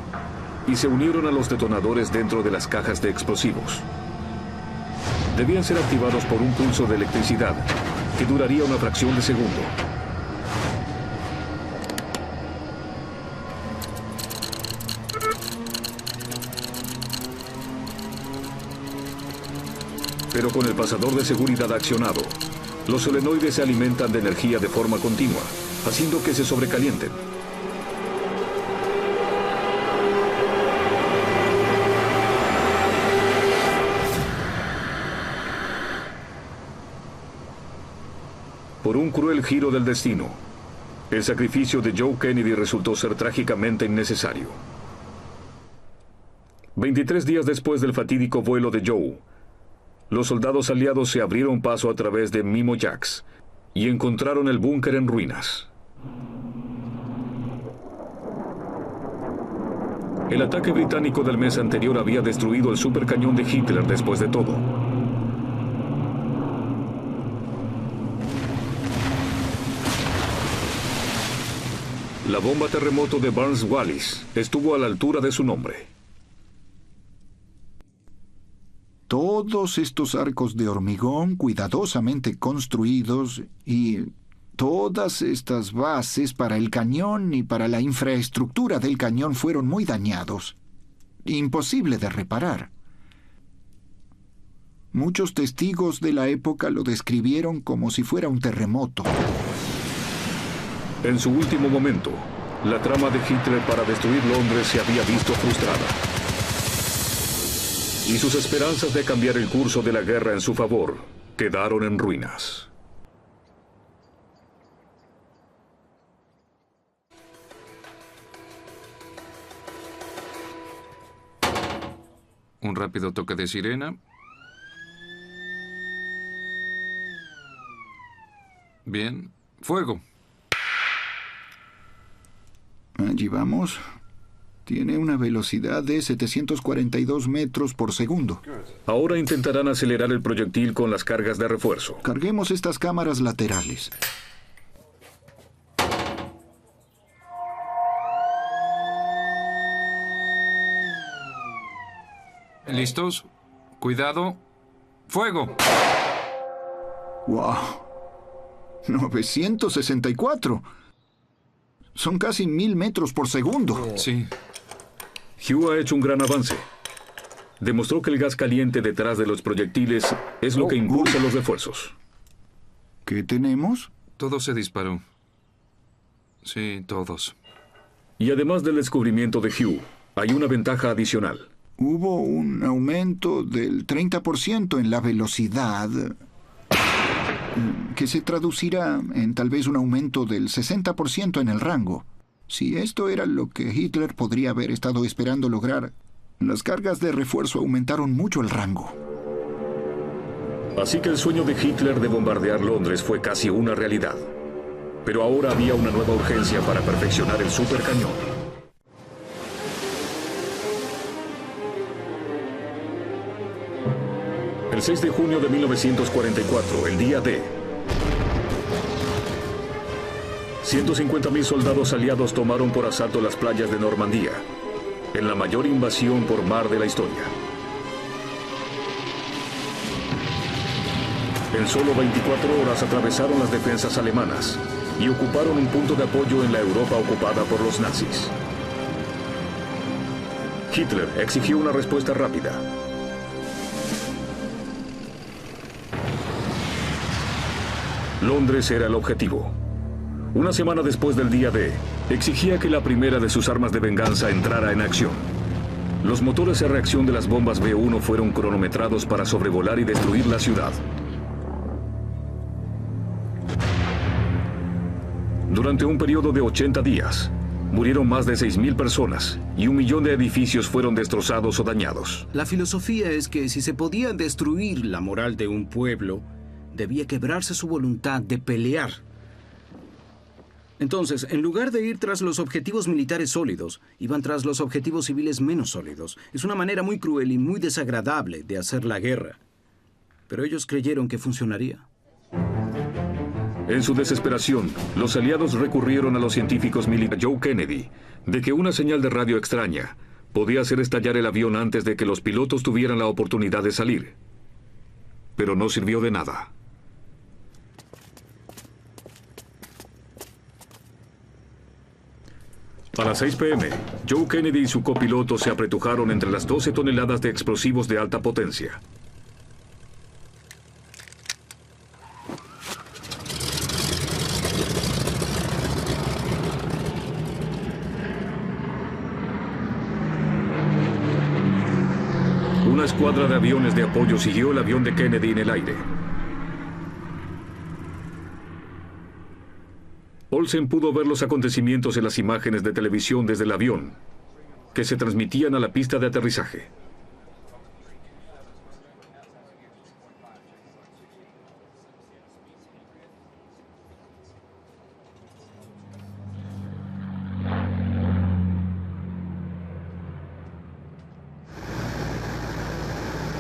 y se unieron a los detonadores dentro de las cajas de explosivos. Debían ser activados por un pulso de electricidad que duraría una fracción de segundo. Pero con el pasador de seguridad accionado, los solenoides se alimentan de energía de forma continua, haciendo que se sobrecalienten. Por un cruel giro del destino, el sacrificio de Joe Kennedy resultó ser trágicamente innecesario. 23 días después del fatídico vuelo de Joe, los soldados aliados se abrieron paso a través de Mimo Jacks y encontraron el búnker en ruinas. El ataque británico del mes anterior había destruido el supercañón de Hitler después de todo. La bomba terremoto de Barnes-Wallis estuvo a la altura de su nombre. Todos estos arcos de hormigón cuidadosamente construidos y todas estas bases para el cañón y para la infraestructura del cañón fueron muy dañados. Imposible de reparar. Muchos testigos de la época lo describieron como si fuera un terremoto. En su último momento, la trama de Hitler para destruir Londres se había visto frustrada. Y sus esperanzas de cambiar el curso de la guerra en su favor quedaron en ruinas. Un rápido toque de sirena. Bien. Fuego. Allí vamos. Tiene una velocidad de 742 metros por segundo. Ahora intentarán acelerar el proyectil con las cargas de refuerzo. Carguemos estas cámaras laterales. ¿Listos? Cuidado. ¡Fuego! ¡Wow! 964. Son casi 1000 metros por segundo. Sí. Hugh ha hecho un gran avance. Demostró que el gas caliente detrás de los proyectiles es lo que impulsa los refuerzos. ¿Qué tenemos? Todo se disparó. Sí, todos. Y además del descubrimiento de Hugh, hay una ventaja adicional. Hubo un aumento del 30% en la velocidad, que se traducirá en tal vez un aumento del 60% en el rango. Si esto era lo que Hitler podría haber estado esperando lograr, las cargas de refuerzo aumentaron mucho el rango. Así que el sueño de Hitler de bombardear Londres fue casi una realidad. Pero ahora había una nueva urgencia para perfeccionar el supercañón. El 6 de junio de 1944, el día D, 150.000 soldados aliados tomaron por asalto las playas de Normandía, en la mayor invasión por mar de la historia. En solo 24 horas atravesaron las defensas alemanas y ocuparon un punto de apoyo en la Europa ocupada por los nazis. Hitler exigió una respuesta rápida. Londres era el objetivo. Una semana después del día D, exigía que la primera de sus armas de venganza entrara en acción. Los motores de reacción de las bombas B-1 fueron cronometrados para sobrevolar y destruir la ciudad. Durante un periodo de 80 días, murieron más de 6.000 personas y 1 millón de edificios fueron destrozados o dañados. La filosofía es que si se podía destruir la moral de un pueblo, debía quebrarse su voluntad de pelear. Entonces, en lugar de ir tras los objetivos militares sólidos, iban tras los objetivos civiles menos sólidos. Es una manera muy cruel y muy desagradable de hacer la guerra. Pero ellos creyeron que funcionaría. En su desesperación, los aliados recurrieron a los científicos militares Joe Kennedy, de que una señal de radio extraña podía hacer estallar el avión antes de que los pilotos tuvieran la oportunidad de salir. Pero no sirvió de nada. A las 6 p.m., Joe Kennedy y su copiloto se apretujaron entre las 12 toneladas de explosivos de alta potencia. Una escuadra de aviones de apoyo siguió el avión de Kennedy en el aire. Olsen pudo ver los acontecimientos en las imágenes de televisión desde el avión, que se transmitían a la pista de aterrizaje.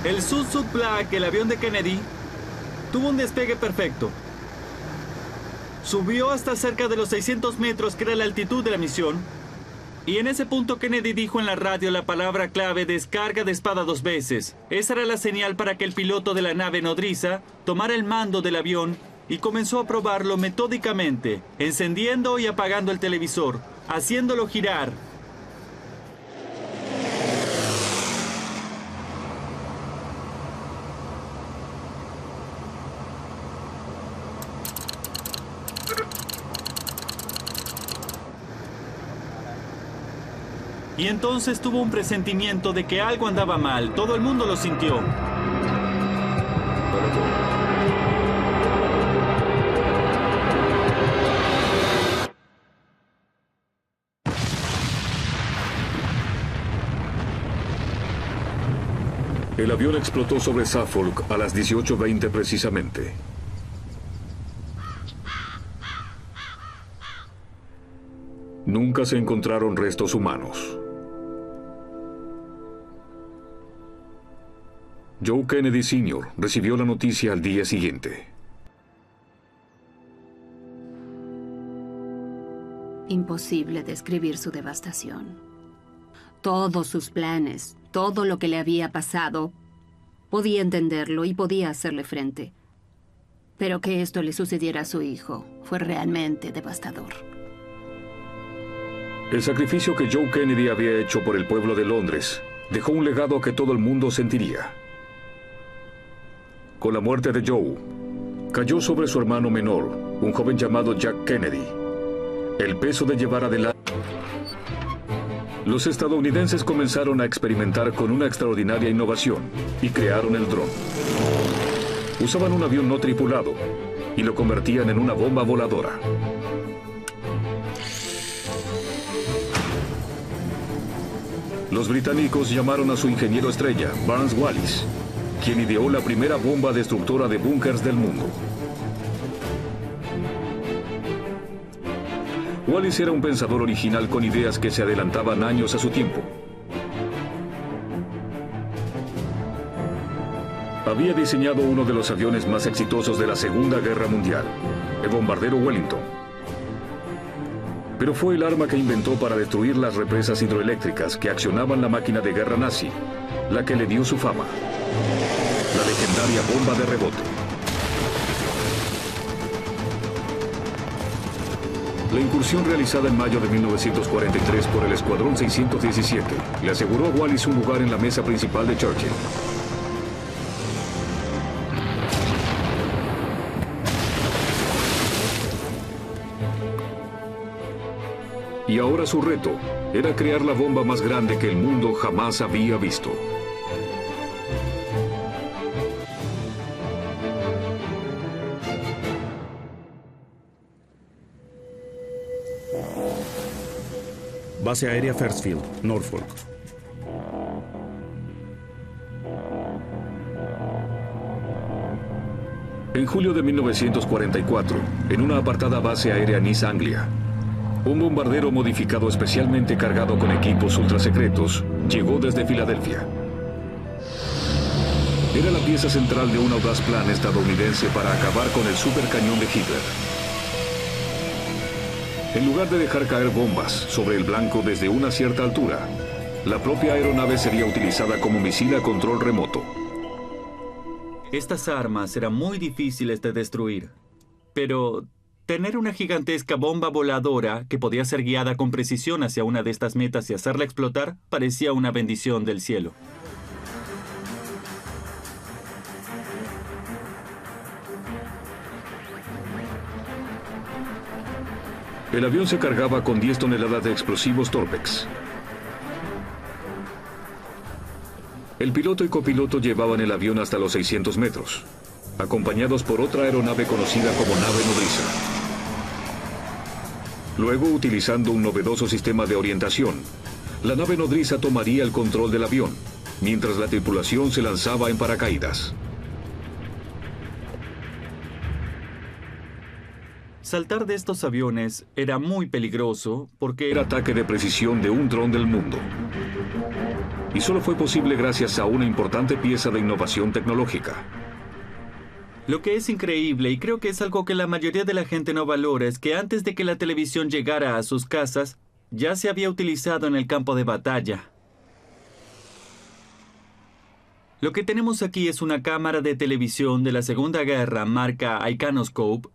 El Sud Black, el avión de Kennedy, tuvo un despegue perfecto. Subió hasta cerca de los 600 metros, que era la altitud de la misión. Y en ese punto Kennedy dijo en la radio la palabra clave descarga de espada 2 veces. Esa era la señal para que el piloto de la nave nodriza tomara el mando del avión y comenzó a probarlo metódicamente, encendiendo y apagando el televisor, haciéndolo girar. Y entonces tuvo un presentimiento de que algo andaba mal. Todo el mundo lo sintió. El avión explotó sobre Suffolk a las 18:20 precisamente. Nunca se encontraron restos humanos. Joe Kennedy Sr. recibió la noticia al día siguiente. Imposible describir su devastación. Todos sus planes, todo lo que le había pasado, podía entenderlo y podía hacerle frente. Pero que esto le sucediera a su hijo fue realmente devastador. El sacrificio que Joe Kennedy había hecho por el pueblo de Londres dejó un legado que todo el mundo sentiría. Con la muerte de Joe, cayó sobre su hermano menor, un joven llamado Jack Kennedy, el peso de llevar adelante. Los estadounidenses comenzaron a experimentar con una extraordinaria innovación y crearon el dron. Usaban un avión no tripulado y lo convertían en una bomba voladora. Los británicos llamaron a su ingeniero estrella, Barnes Wallis, quien ideó la primera bomba destructora de búnkers del mundo. Wallis era un pensador original con ideas que se adelantaban años a su tiempo. Había diseñado uno de los aviones más exitosos de la Segunda Guerra Mundial, el bombardero Wellington. Pero fue el arma que inventó para destruir las represas hidroeléctricas que accionaban la máquina de guerra nazi, la que le dio su fama, la legendaria bomba de rebote. La incursión realizada en mayo de 1943 por el Escuadrón 617 le aseguró a Wallis un lugar en la mesa principal de Churchill. Y ahora su reto era crear la bomba más grande que el mundo jamás había visto. Base aérea Firstfield, Norfolk. En julio de 1944, en una apartada base aérea en East Anglia, un bombardero modificado especialmente cargado con equipos ultrasecretos llegó desde Filadelfia. Era la pieza central de un audaz plan estadounidense para acabar con el supercañón de Hitler. En lugar de dejar caer bombas sobre el blanco desde una cierta altura, la propia aeronave sería utilizada como misil a control remoto. Estas armas eran muy difíciles de destruir, pero tener una gigantesca bomba voladora que podía ser guiada con precisión hacia una de estas metas y hacerla explotar parecía una bendición del cielo. El avión se cargaba con 10 toneladas de explosivos Torpex. El piloto y copiloto llevaban el avión hasta los 600 metros, acompañados por otra aeronave conocida como nave nodriza. Luego, utilizando un novedoso sistema de orientación, la nave nodriza tomaría el control del avión, mientras la tripulación se lanzaba en paracaídas. Saltar de estos aviones era muy peligroso porque era el ataque de precisión de un dron del mundo. Y solo fue posible gracias a una importante pieza de innovación tecnológica. Lo que es increíble, y creo que es algo que la mayoría de la gente no valora, es que antes de que la televisión llegara a sus casas, ya se había utilizado en el campo de batalla. Lo que tenemos aquí es una cámara de televisión de la Segunda Guerra marca Iconoscope,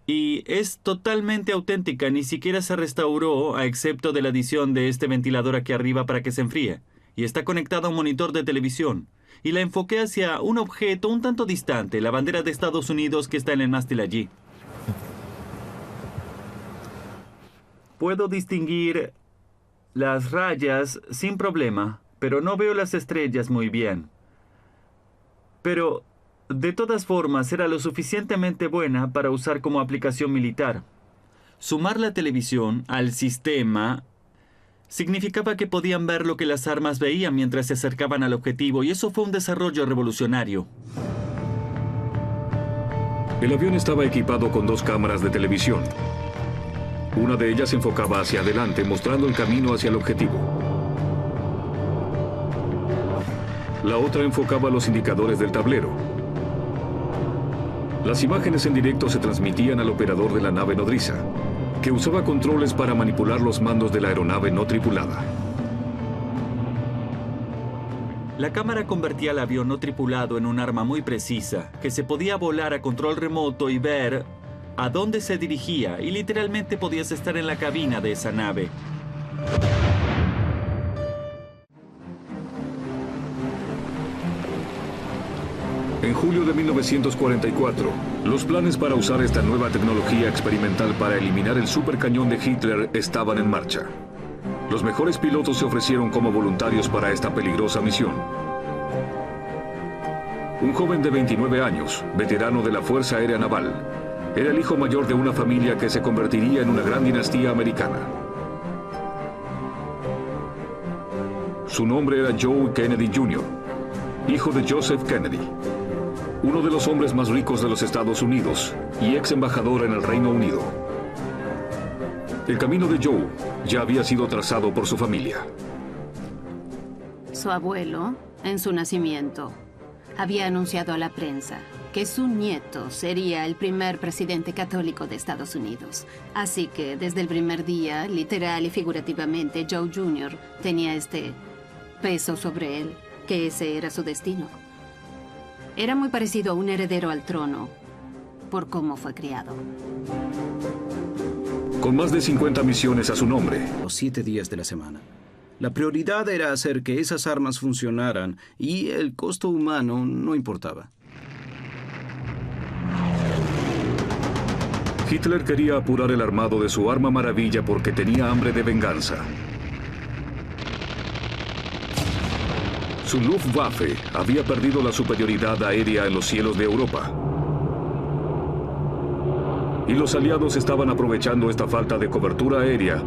y es totalmente auténtica, ni siquiera se restauró, a excepto de la adición de este ventilador aquí arriba para que se enfríe, y está conectada a un monitor de televisión. Y la enfoqué hacia un objeto un tanto distante, la bandera de Estados Unidos que está en el mástil allí. Puedo distinguir las rayas sin problema, pero no veo las estrellas muy bien. Pero, de todas formas, era lo suficientemente buena para usar como aplicación militar. Sumar la televisión al sistema significaba que podían ver lo que las armas veían mientras se acercaban al objetivo, y eso fue un desarrollo revolucionario. El avión estaba equipado con 2 cámaras de televisión. Una de ellas enfocaba hacia adelante, mostrando el camino hacia el objetivo. La otra enfocaba los indicadores del tablero. Las imágenes en directo se transmitían al operador de la nave nodriza, que usaba controles para manipular los mandos de la aeronave no tripulada. La cámara convertía al avión no tripulado en un arma muy precisa, que se podía volar a control remoto y ver a dónde se dirigía, y literalmente podías estar en la cabina de esa nave. En julio de 1944, los planes para usar esta nueva tecnología experimental para eliminar el supercañón de Hitler estaban en marcha. Los mejores pilotos se ofrecieron como voluntarios para esta peligrosa misión. Un joven de 29 años, veterano de la Fuerza Aérea Naval, era el hijo mayor de una familia que se convertiría en una gran dinastía americana. Su nombre era Joe Kennedy Jr., hijo de Joseph Kennedy, uno de los hombres más ricos de los Estados Unidos y ex embajador en el Reino Unido. El camino de Joe ya había sido trazado por su familia. Su abuelo, en su nacimiento, había anunciado a la prensa que su nieto sería el primer presidente católico de Estados Unidos. Así que desde el primer día, literal y figurativamente, Joe Jr. tenía este peso sobre él, que ese era su destino. Era muy parecido a un heredero al trono por cómo fue criado. Con más de 50 misiones a su nombre, Los 7 días de la semana. La prioridad era hacer que esas armas funcionaran y el costo humano no importaba. Hitler quería apurar el armado de su arma maravilla porque tenía hambre de venganza. Su Luftwaffe había perdido la superioridad aérea en los cielos de Europa. Y los aliados estaban aprovechando esta falta de cobertura aérea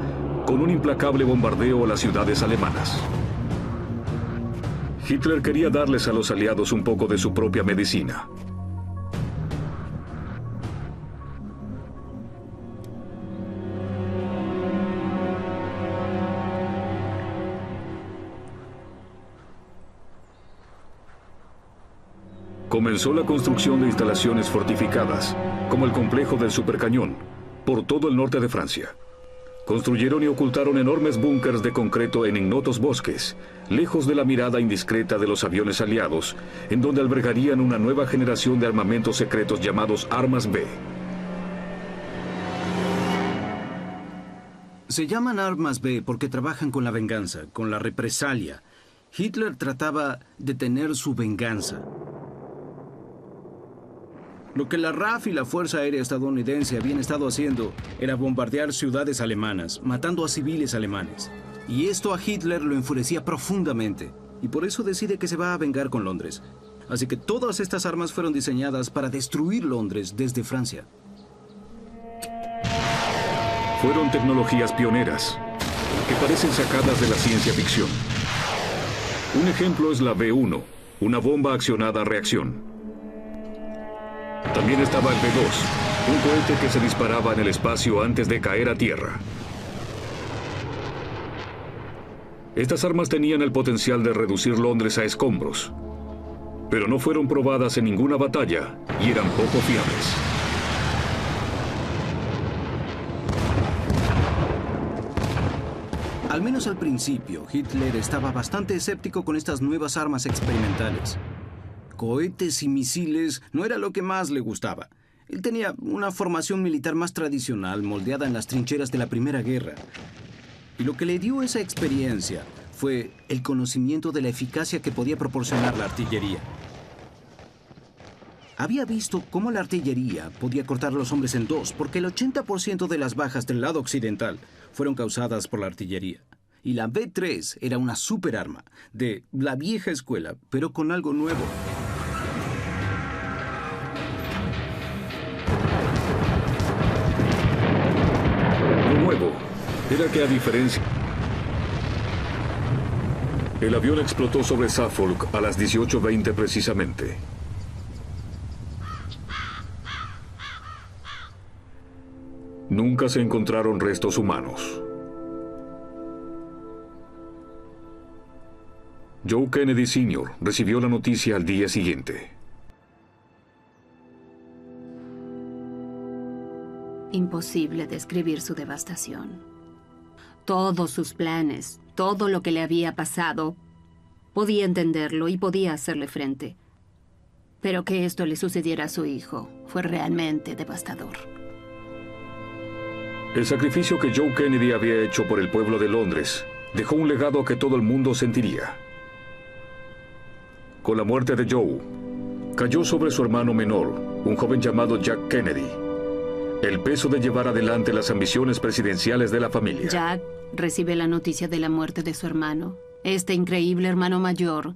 con un implacable bombardeo a las ciudades alemanas. Hitler quería darles a los aliados un poco de su propia medicina. Comenzó la construcción de instalaciones fortificadas, como el complejo del Supercañón, por todo el norte de Francia. Construyeron y ocultaron enormes búnkers de concreto en ignotos bosques, lejos de la mirada indiscreta de los aviones aliados, en donde albergarían una nueva generación de armamentos secretos llamados Armas B. Se llaman Armas B porque trabajan con la venganza, con la represalia. Hitler trataba de tener su venganza. Lo que la RAF y la Fuerza Aérea Estadounidense habían estado haciendo era bombardear ciudades alemanas, matando a civiles alemanes. Y esto a Hitler lo enfurecía profundamente. Y por eso decide que se va a vengar con Londres. Así que todas estas armas fueron diseñadas para destruir Londres desde Francia. Fueron tecnologías pioneras, que parecen sacadas de la ciencia ficción. Un ejemplo es la B-1, una bomba accionada a reacción. También estaba el B-2, un cohete que se disparaba en el espacio antes de caer a tierra. Estas armas tenían el potencial de reducir Londres a escombros, pero no fueron probadas en ninguna batalla y eran poco fiables. Al menos al principio, Hitler estaba bastante escéptico con estas nuevas armas experimentales. Cohetes y misiles no era lo que más le gustaba. Él tenía una formación militar más tradicional, moldeada en las trincheras de la Primera Guerra. Y lo que le dio esa experiencia fue el conocimiento de la eficacia que podía proporcionar la artillería. Había visto cómo la artillería podía cortar a los hombres en dos, porque el 80% de las bajas del lado occidental fueron causadas por la artillería. Y la B-3 era una superarma de la vieja escuela, pero con algo nuevo. Lo nuevo era que, a diferencia... El avión explotó sobre Suffolk a las 18:20 precisamente. Nunca se encontraron restos humanos. Joe Kennedy Sr. recibió la noticia al día siguiente. Imposible describir su devastación. Todos sus planes, todo lo que le había pasado, podía entenderlo y podía hacerle frente. Pero que esto le sucediera a su hijo fue realmente devastador. El sacrificio que Joe Kennedy había hecho por el pueblo de Londres dejó un legado que todo el mundo sentiría. Con la muerte de Joe, cayó sobre su hermano menor, un joven llamado Jack Kennedy, el peso de llevar adelante las ambiciones presidenciales de la familia. Jack recibe la noticia de la muerte de su hermano, este increíble hermano mayor,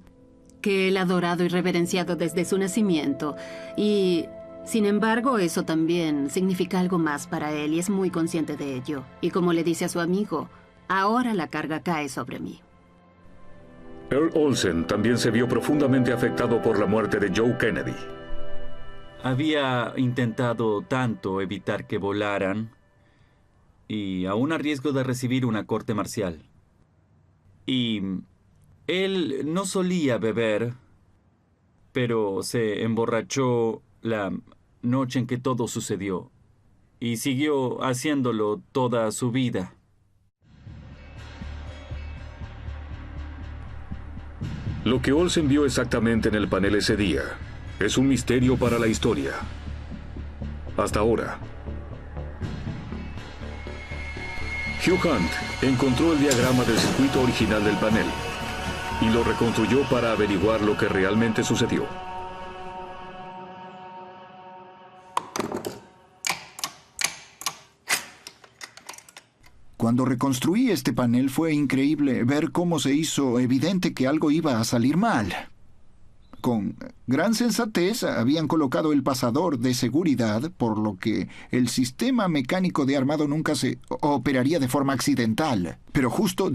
que él ha adorado y reverenciado desde su nacimiento. Y, sin embargo, eso también significa algo más para él y es muy consciente de ello. Y como le dice a su amigo, ahora la carga cae sobre mí. Earl Olsen también se vio profundamente afectado por la muerte de Joe Kennedy. Había intentado tanto evitar que volaran, y aún a riesgo de recibir una corte marcial. Y él no solía beber, pero se emborrachó la noche en que todo sucedió, y siguió haciéndolo toda su vida. Lo que Olsen vio exactamente en el panel ese día es un misterio para la historia. Hasta ahora. Hugh Hunt encontró el diagrama del circuito original del panel y lo reconstruyó para averiguar lo que realmente sucedió. Cuando reconstruí este panel fue increíble ver cómo se hizo evidente que algo iba a salir mal. Con gran sensatez habían colocado el pasador de seguridad, por lo que el sistema mecánico de armado nunca se operaría de forma accidental. Pero justo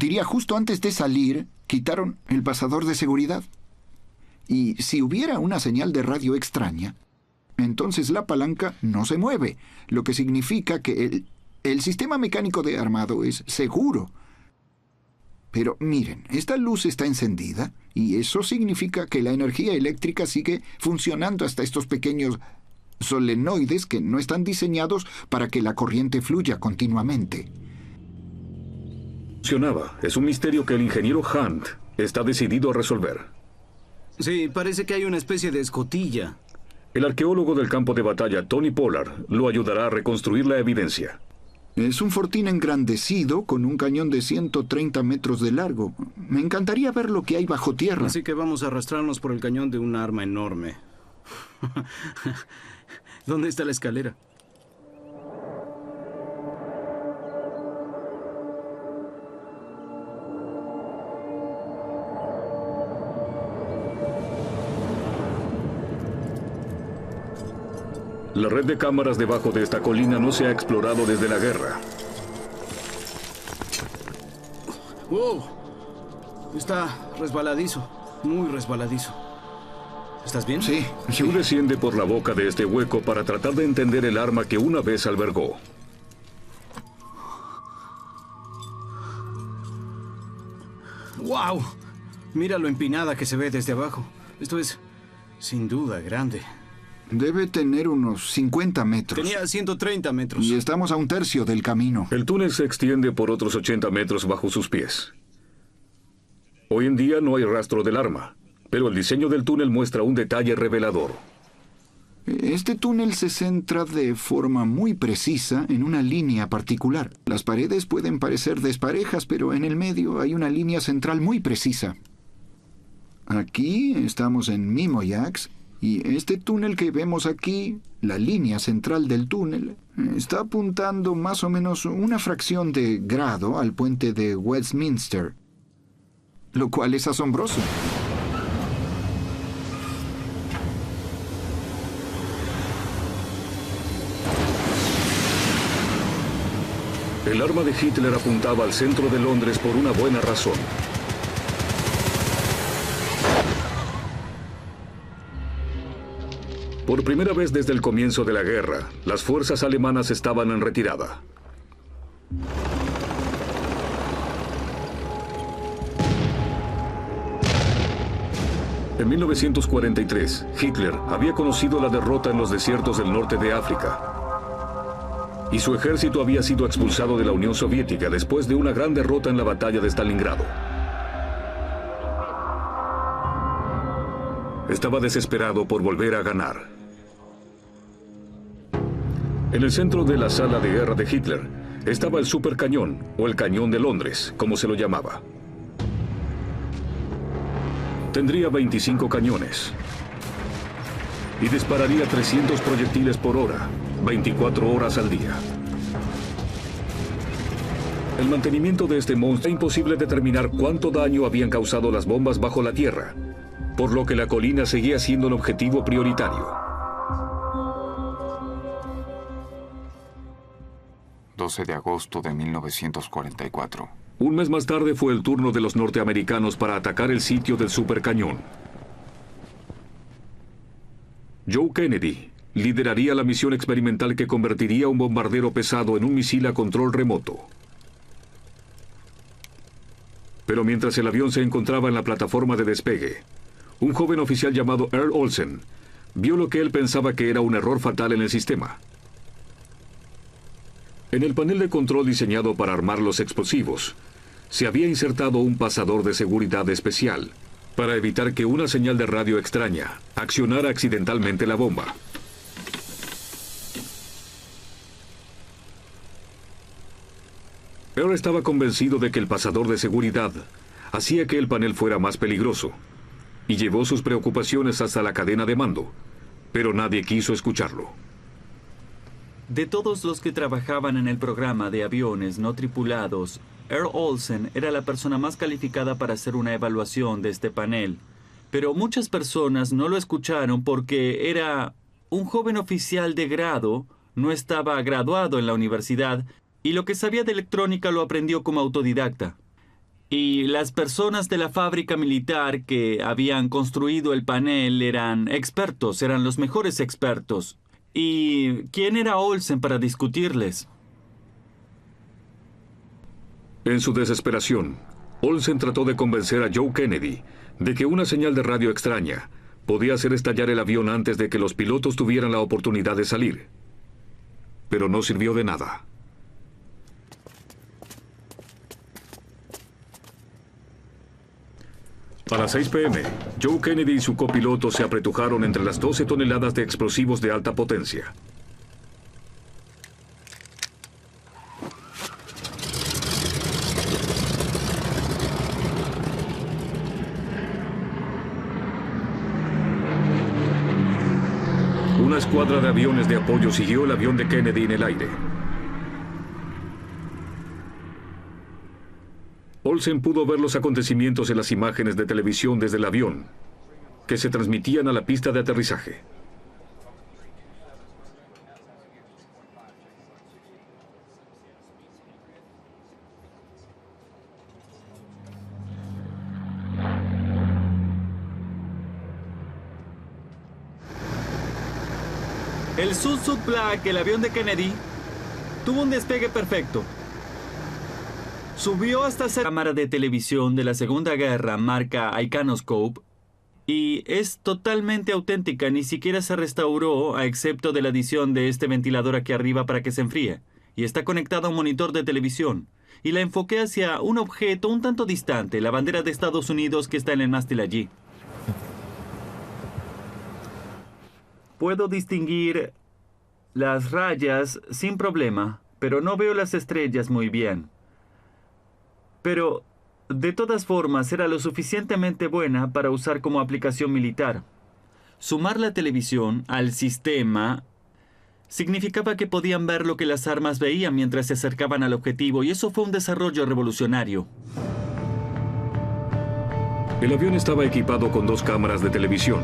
antes de salir, quitaron el pasador de seguridad. Y si hubiera una señal de radio extraña, entonces la palanca no se mueve, lo que significa que el sistema mecánico de armado es seguro. Pero miren, esta luz está encendida y eso significa que la energía eléctrica sigue funcionando hasta estos pequeños solenoides que no están diseñados para que la corriente fluya continuamente. Funcionaba. Es un misterio que el ingeniero Hunt está decidido a resolver. Sí, parece que hay una especie de escotilla. El arqueólogo del campo de batalla, Tony Pollard, lo ayudará a reconstruir la evidencia. Es un fortín engrandecido con un cañón de 130 metros de largo. Me encantaría ver lo que hay bajo tierra. Así que vamos a arrastrarnos por el cañón de un arma enorme. ¿Dónde está la escalera? La red de cámaras debajo de esta colina no se ha explorado desde la guerra. ¡Wow! Está resbaladizo, muy resbaladizo. ¿Estás bien? Sí. Hugh desciende por la boca de este hueco para tratar de entender el arma que una vez albergó. ¡Wow! Mira lo empinada que se ve desde abajo. Esto es, sin duda, grande. Debe tener unos 50 metros. Tenía 130 metros. Y estamos a un tercio del camino. El túnel se extiende por otros 80 metros bajo sus pies. Hoy en día no hay rastro del arma, pero el diseño del túnel muestra un detalle revelador. Este túnel se centra de forma muy precisa en una línea particular. Las paredes pueden parecer desparejas, pero en el medio hay una línea central muy precisa. Aquí estamos en Mimoyax, y este túnel que vemos aquí, la línea central del túnel, está apuntando más o menos una fracción de grado al puente de Westminster, lo cual es asombroso. El arma de Hitler apuntaba al centro de Londres por una buena razón. Por primera vez desde el comienzo de la guerra, las fuerzas alemanas estaban en retirada. En 1943, Hitler había conocido la derrota en los desiertos del norte de África. Y su ejército había sido expulsado de la Unión Soviética después de una gran derrota en la batalla de Stalingrado. Estaba desesperado por volver a ganar. En el centro de la sala de guerra de Hitler estaba el Supercañón, o el Cañón de Londres, como se lo llamaba. Tendría 25 cañones y dispararía 300 proyectiles por hora, 24 horas al día. El mantenimiento de este monstruo era imposible determinar cuánto daño habían causado las bombas bajo la tierra, por lo que la colina seguía siendo un objetivo prioritario. 12 de agosto de 1944. Un mes más tarde fue el turno de los norteamericanos para atacar el sitio del Supercañón. Joe Kennedy lideraría la misión experimental que convertiría un bombardero pesado en un misil a control remoto. Pero mientras el avión se encontraba en la plataforma de despegue, un joven oficial llamado Earl Olsen vio lo que él pensaba que era un error fatal en el sistema. En el panel de control diseñado para armar los explosivos, se había insertado un pasador de seguridad especial para evitar que una señal de radio extraña accionara accidentalmente la bomba. Earl estaba convencido de que el pasador de seguridad hacía que el panel fuera más peligroso, y llevó sus preocupaciones hasta la cadena de mando, pero nadie quiso escucharlo. De todos los que trabajaban en el programa de aviones no tripulados, Earl Olsen era la persona más calificada para hacer una evaluación de este panel. Pero muchas personas no lo escucharon porque era un joven oficial de grado, no estaba graduado en la universidad, y lo que sabía de electrónica lo aprendió como autodidacta. Y las personas de la fábrica militar que habían construido el panel eran expertos, eran los mejores expertos. ¿Y quién era Olsen para discutirles? En su desesperación, Olsen trató de convencer a Joe Kennedy de que una señal de radio extraña podía hacer estallar el avión antes de que los pilotos tuvieran la oportunidad de salir. Pero no sirvió de nada. A las 6 p.m., Joe Kennedy y su copiloto se apretujaron entre las 12 toneladas de explosivos de alta potencia. Una escuadra de aviones de apoyo siguió el avión de Kennedy en el aire. Olsen pudo ver los acontecimientos en las imágenes de televisión desde el avión, que se transmitían a la pista de aterrizaje. El Su-Su Black, el avión de Kennedy, tuvo un despegue perfecto. Subió hasta la cámara de televisión de la Segunda Guerra marca Iconoscope y es totalmente auténtica, ni siquiera se restauró a excepto de la adición de este ventilador aquí arriba para que se enfríe. Y está conectado a un monitor de televisión. Y la enfoqué hacia un objeto un tanto distante, la bandera de Estados Unidos que está en el mástil allí. Puedo distinguir las rayas sin problema, pero no veo las estrellas muy bien. Pero, de todas formas, era lo suficientemente buena para usar como aplicación militar. Sumar la televisión al sistema significaba que podían ver lo que las armas veían mientras se acercaban al objetivo, y eso fue un desarrollo revolucionario. El avión estaba equipado con 2 cámaras de televisión.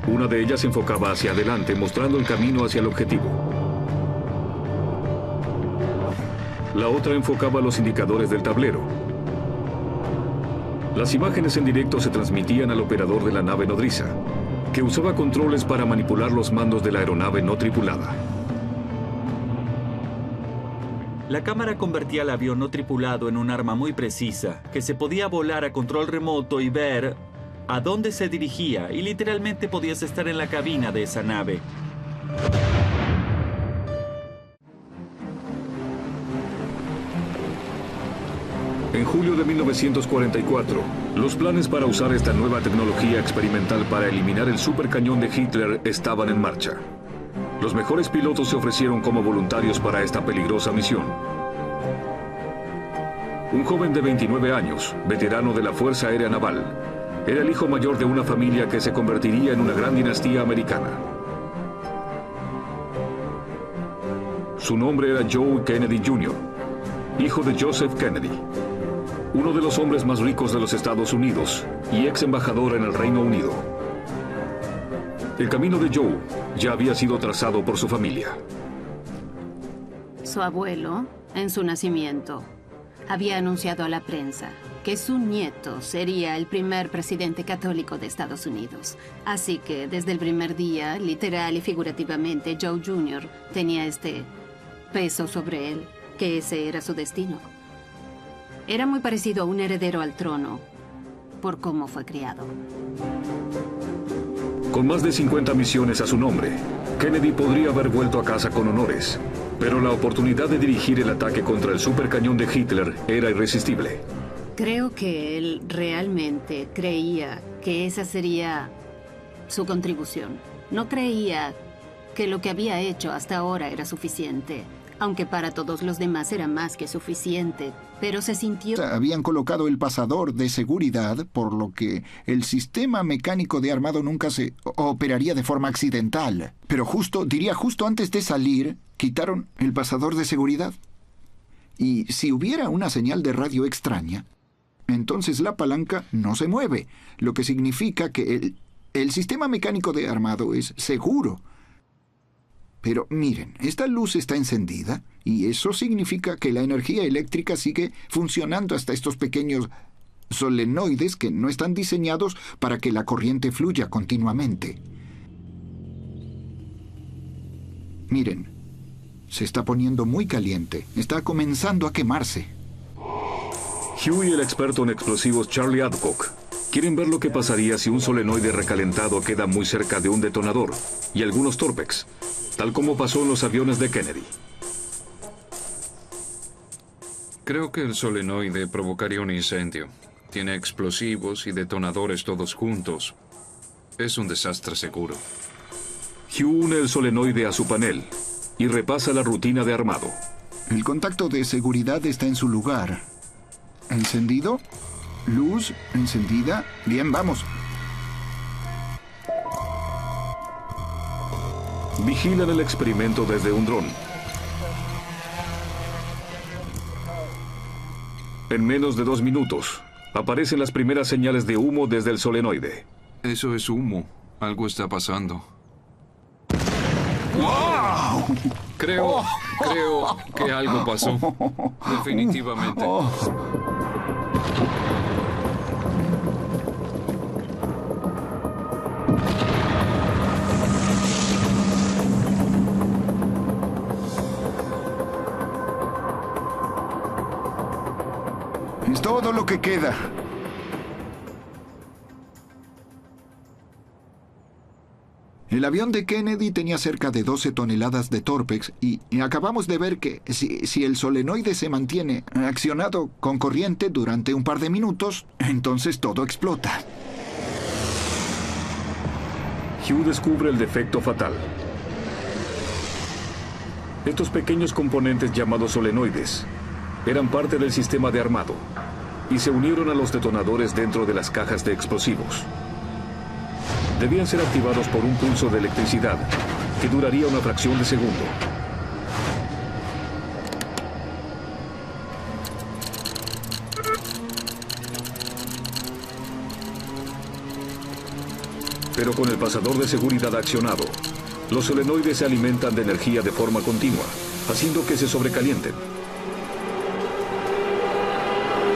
Una de ellas enfocaba hacia adelante, mostrando el camino hacia el objetivo. La otra enfocaba los indicadores del tablero. Las imágenes en directo se transmitían al operador de la nave nodriza, que usaba controles para manipular los mandos de la aeronave no tripulada. La cámara convertía al avión no tripulado en un arma muy precisa, que se podía volar a control remoto y ver a dónde se dirigía, y literalmente podías estar en la cabina de esa nave. En julio de 1944, los planes para usar esta nueva tecnología experimental para eliminar el supercañón de Hitler estaban en marcha. Los mejores pilotos se ofrecieron como voluntarios para esta peligrosa misión. Un joven de 29 años, veterano de la Fuerza Aérea Naval, era el hijo mayor de una familia que se convertiría en una gran dinastía americana. Su nombre era Joe Kennedy Jr., hijo de Joseph Kennedy, uno de los hombres más ricos de los Estados Unidos y ex embajador en el Reino Unido. El camino de Joe ya había sido trazado por su familia. Su abuelo, en su nacimiento, había anunciado a la prensa que su nieto sería el primer presidente católico de Estados Unidos. Así que desde el primer día, literal y figurativamente, Joe Jr. tenía este peso sobre él, que ese era su destino. Era muy parecido a un heredero al trono por cómo fue criado. Con más de 50 misiones a su nombre, Kennedy podría haber vuelto a casa con honores, pero la oportunidad de dirigir el ataque contra el supercañón de Hitler era irresistible. Creo que él realmente creía que esa sería su contribución. No creía que lo que había hecho hasta ahora era suficiente, aunque para todos los demás era más que suficiente, pero se sintió... Habían colocado el pasador de seguridad, por lo que el sistema mecánico de armado nunca se operaría de forma accidental. Pero justo antes de salir, quitaron el pasador de seguridad. Y si hubiera una señal de radio extraña, entonces la palanca no se mueve, lo que significa que el sistema mecánico de armado es seguro. Pero miren, esta luz está encendida y eso significa que la energía eléctrica sigue funcionando hasta estos pequeños solenoides que no están diseñados para que la corriente fluya continuamente. Miren, se está poniendo muy caliente, está comenzando a quemarse. Hugh y el experto en explosivos Charlie Adcock quieren ver lo que pasaría si un solenoide recalentado queda muy cerca de un detonador y algunos Torpex, tal como pasó en los aviones de Kennedy. Creo que el solenoide provocaría un incendio. Tiene explosivos y detonadores todos juntos. Es un desastre seguro. Hugh une el solenoide a su panel y repasa la rutina de armado. El contacto de seguridad está en su lugar. ¿Encendido? Luz encendida. Bien, vamos. Vigilan el experimento desde un dron. En menos de 2 minutos, aparecen las primeras señales de humo desde el solenoide. Eso es humo. Algo está pasando. ¡Wow! Creo que algo pasó. Definitivamente. Es todo lo que queda. El avión de Kennedy tenía cerca de 12 toneladas de Torpex y acabamos de ver que si el solenoide se mantiene accionado con corriente durante un par de minutos, entonces todo explota. Hugh descubre el defecto fatal. Estos pequeños componentes llamados solenoides eran parte del sistema de armado y se unieron a los detonadores dentro de las cajas de explosivos. Debían ser activados por un pulso de electricidad que duraría una fracción de segundo. Pero con el pasador de seguridad accionado, los solenoides se alimentan de energía de forma continua, haciendo que se sobrecalienten.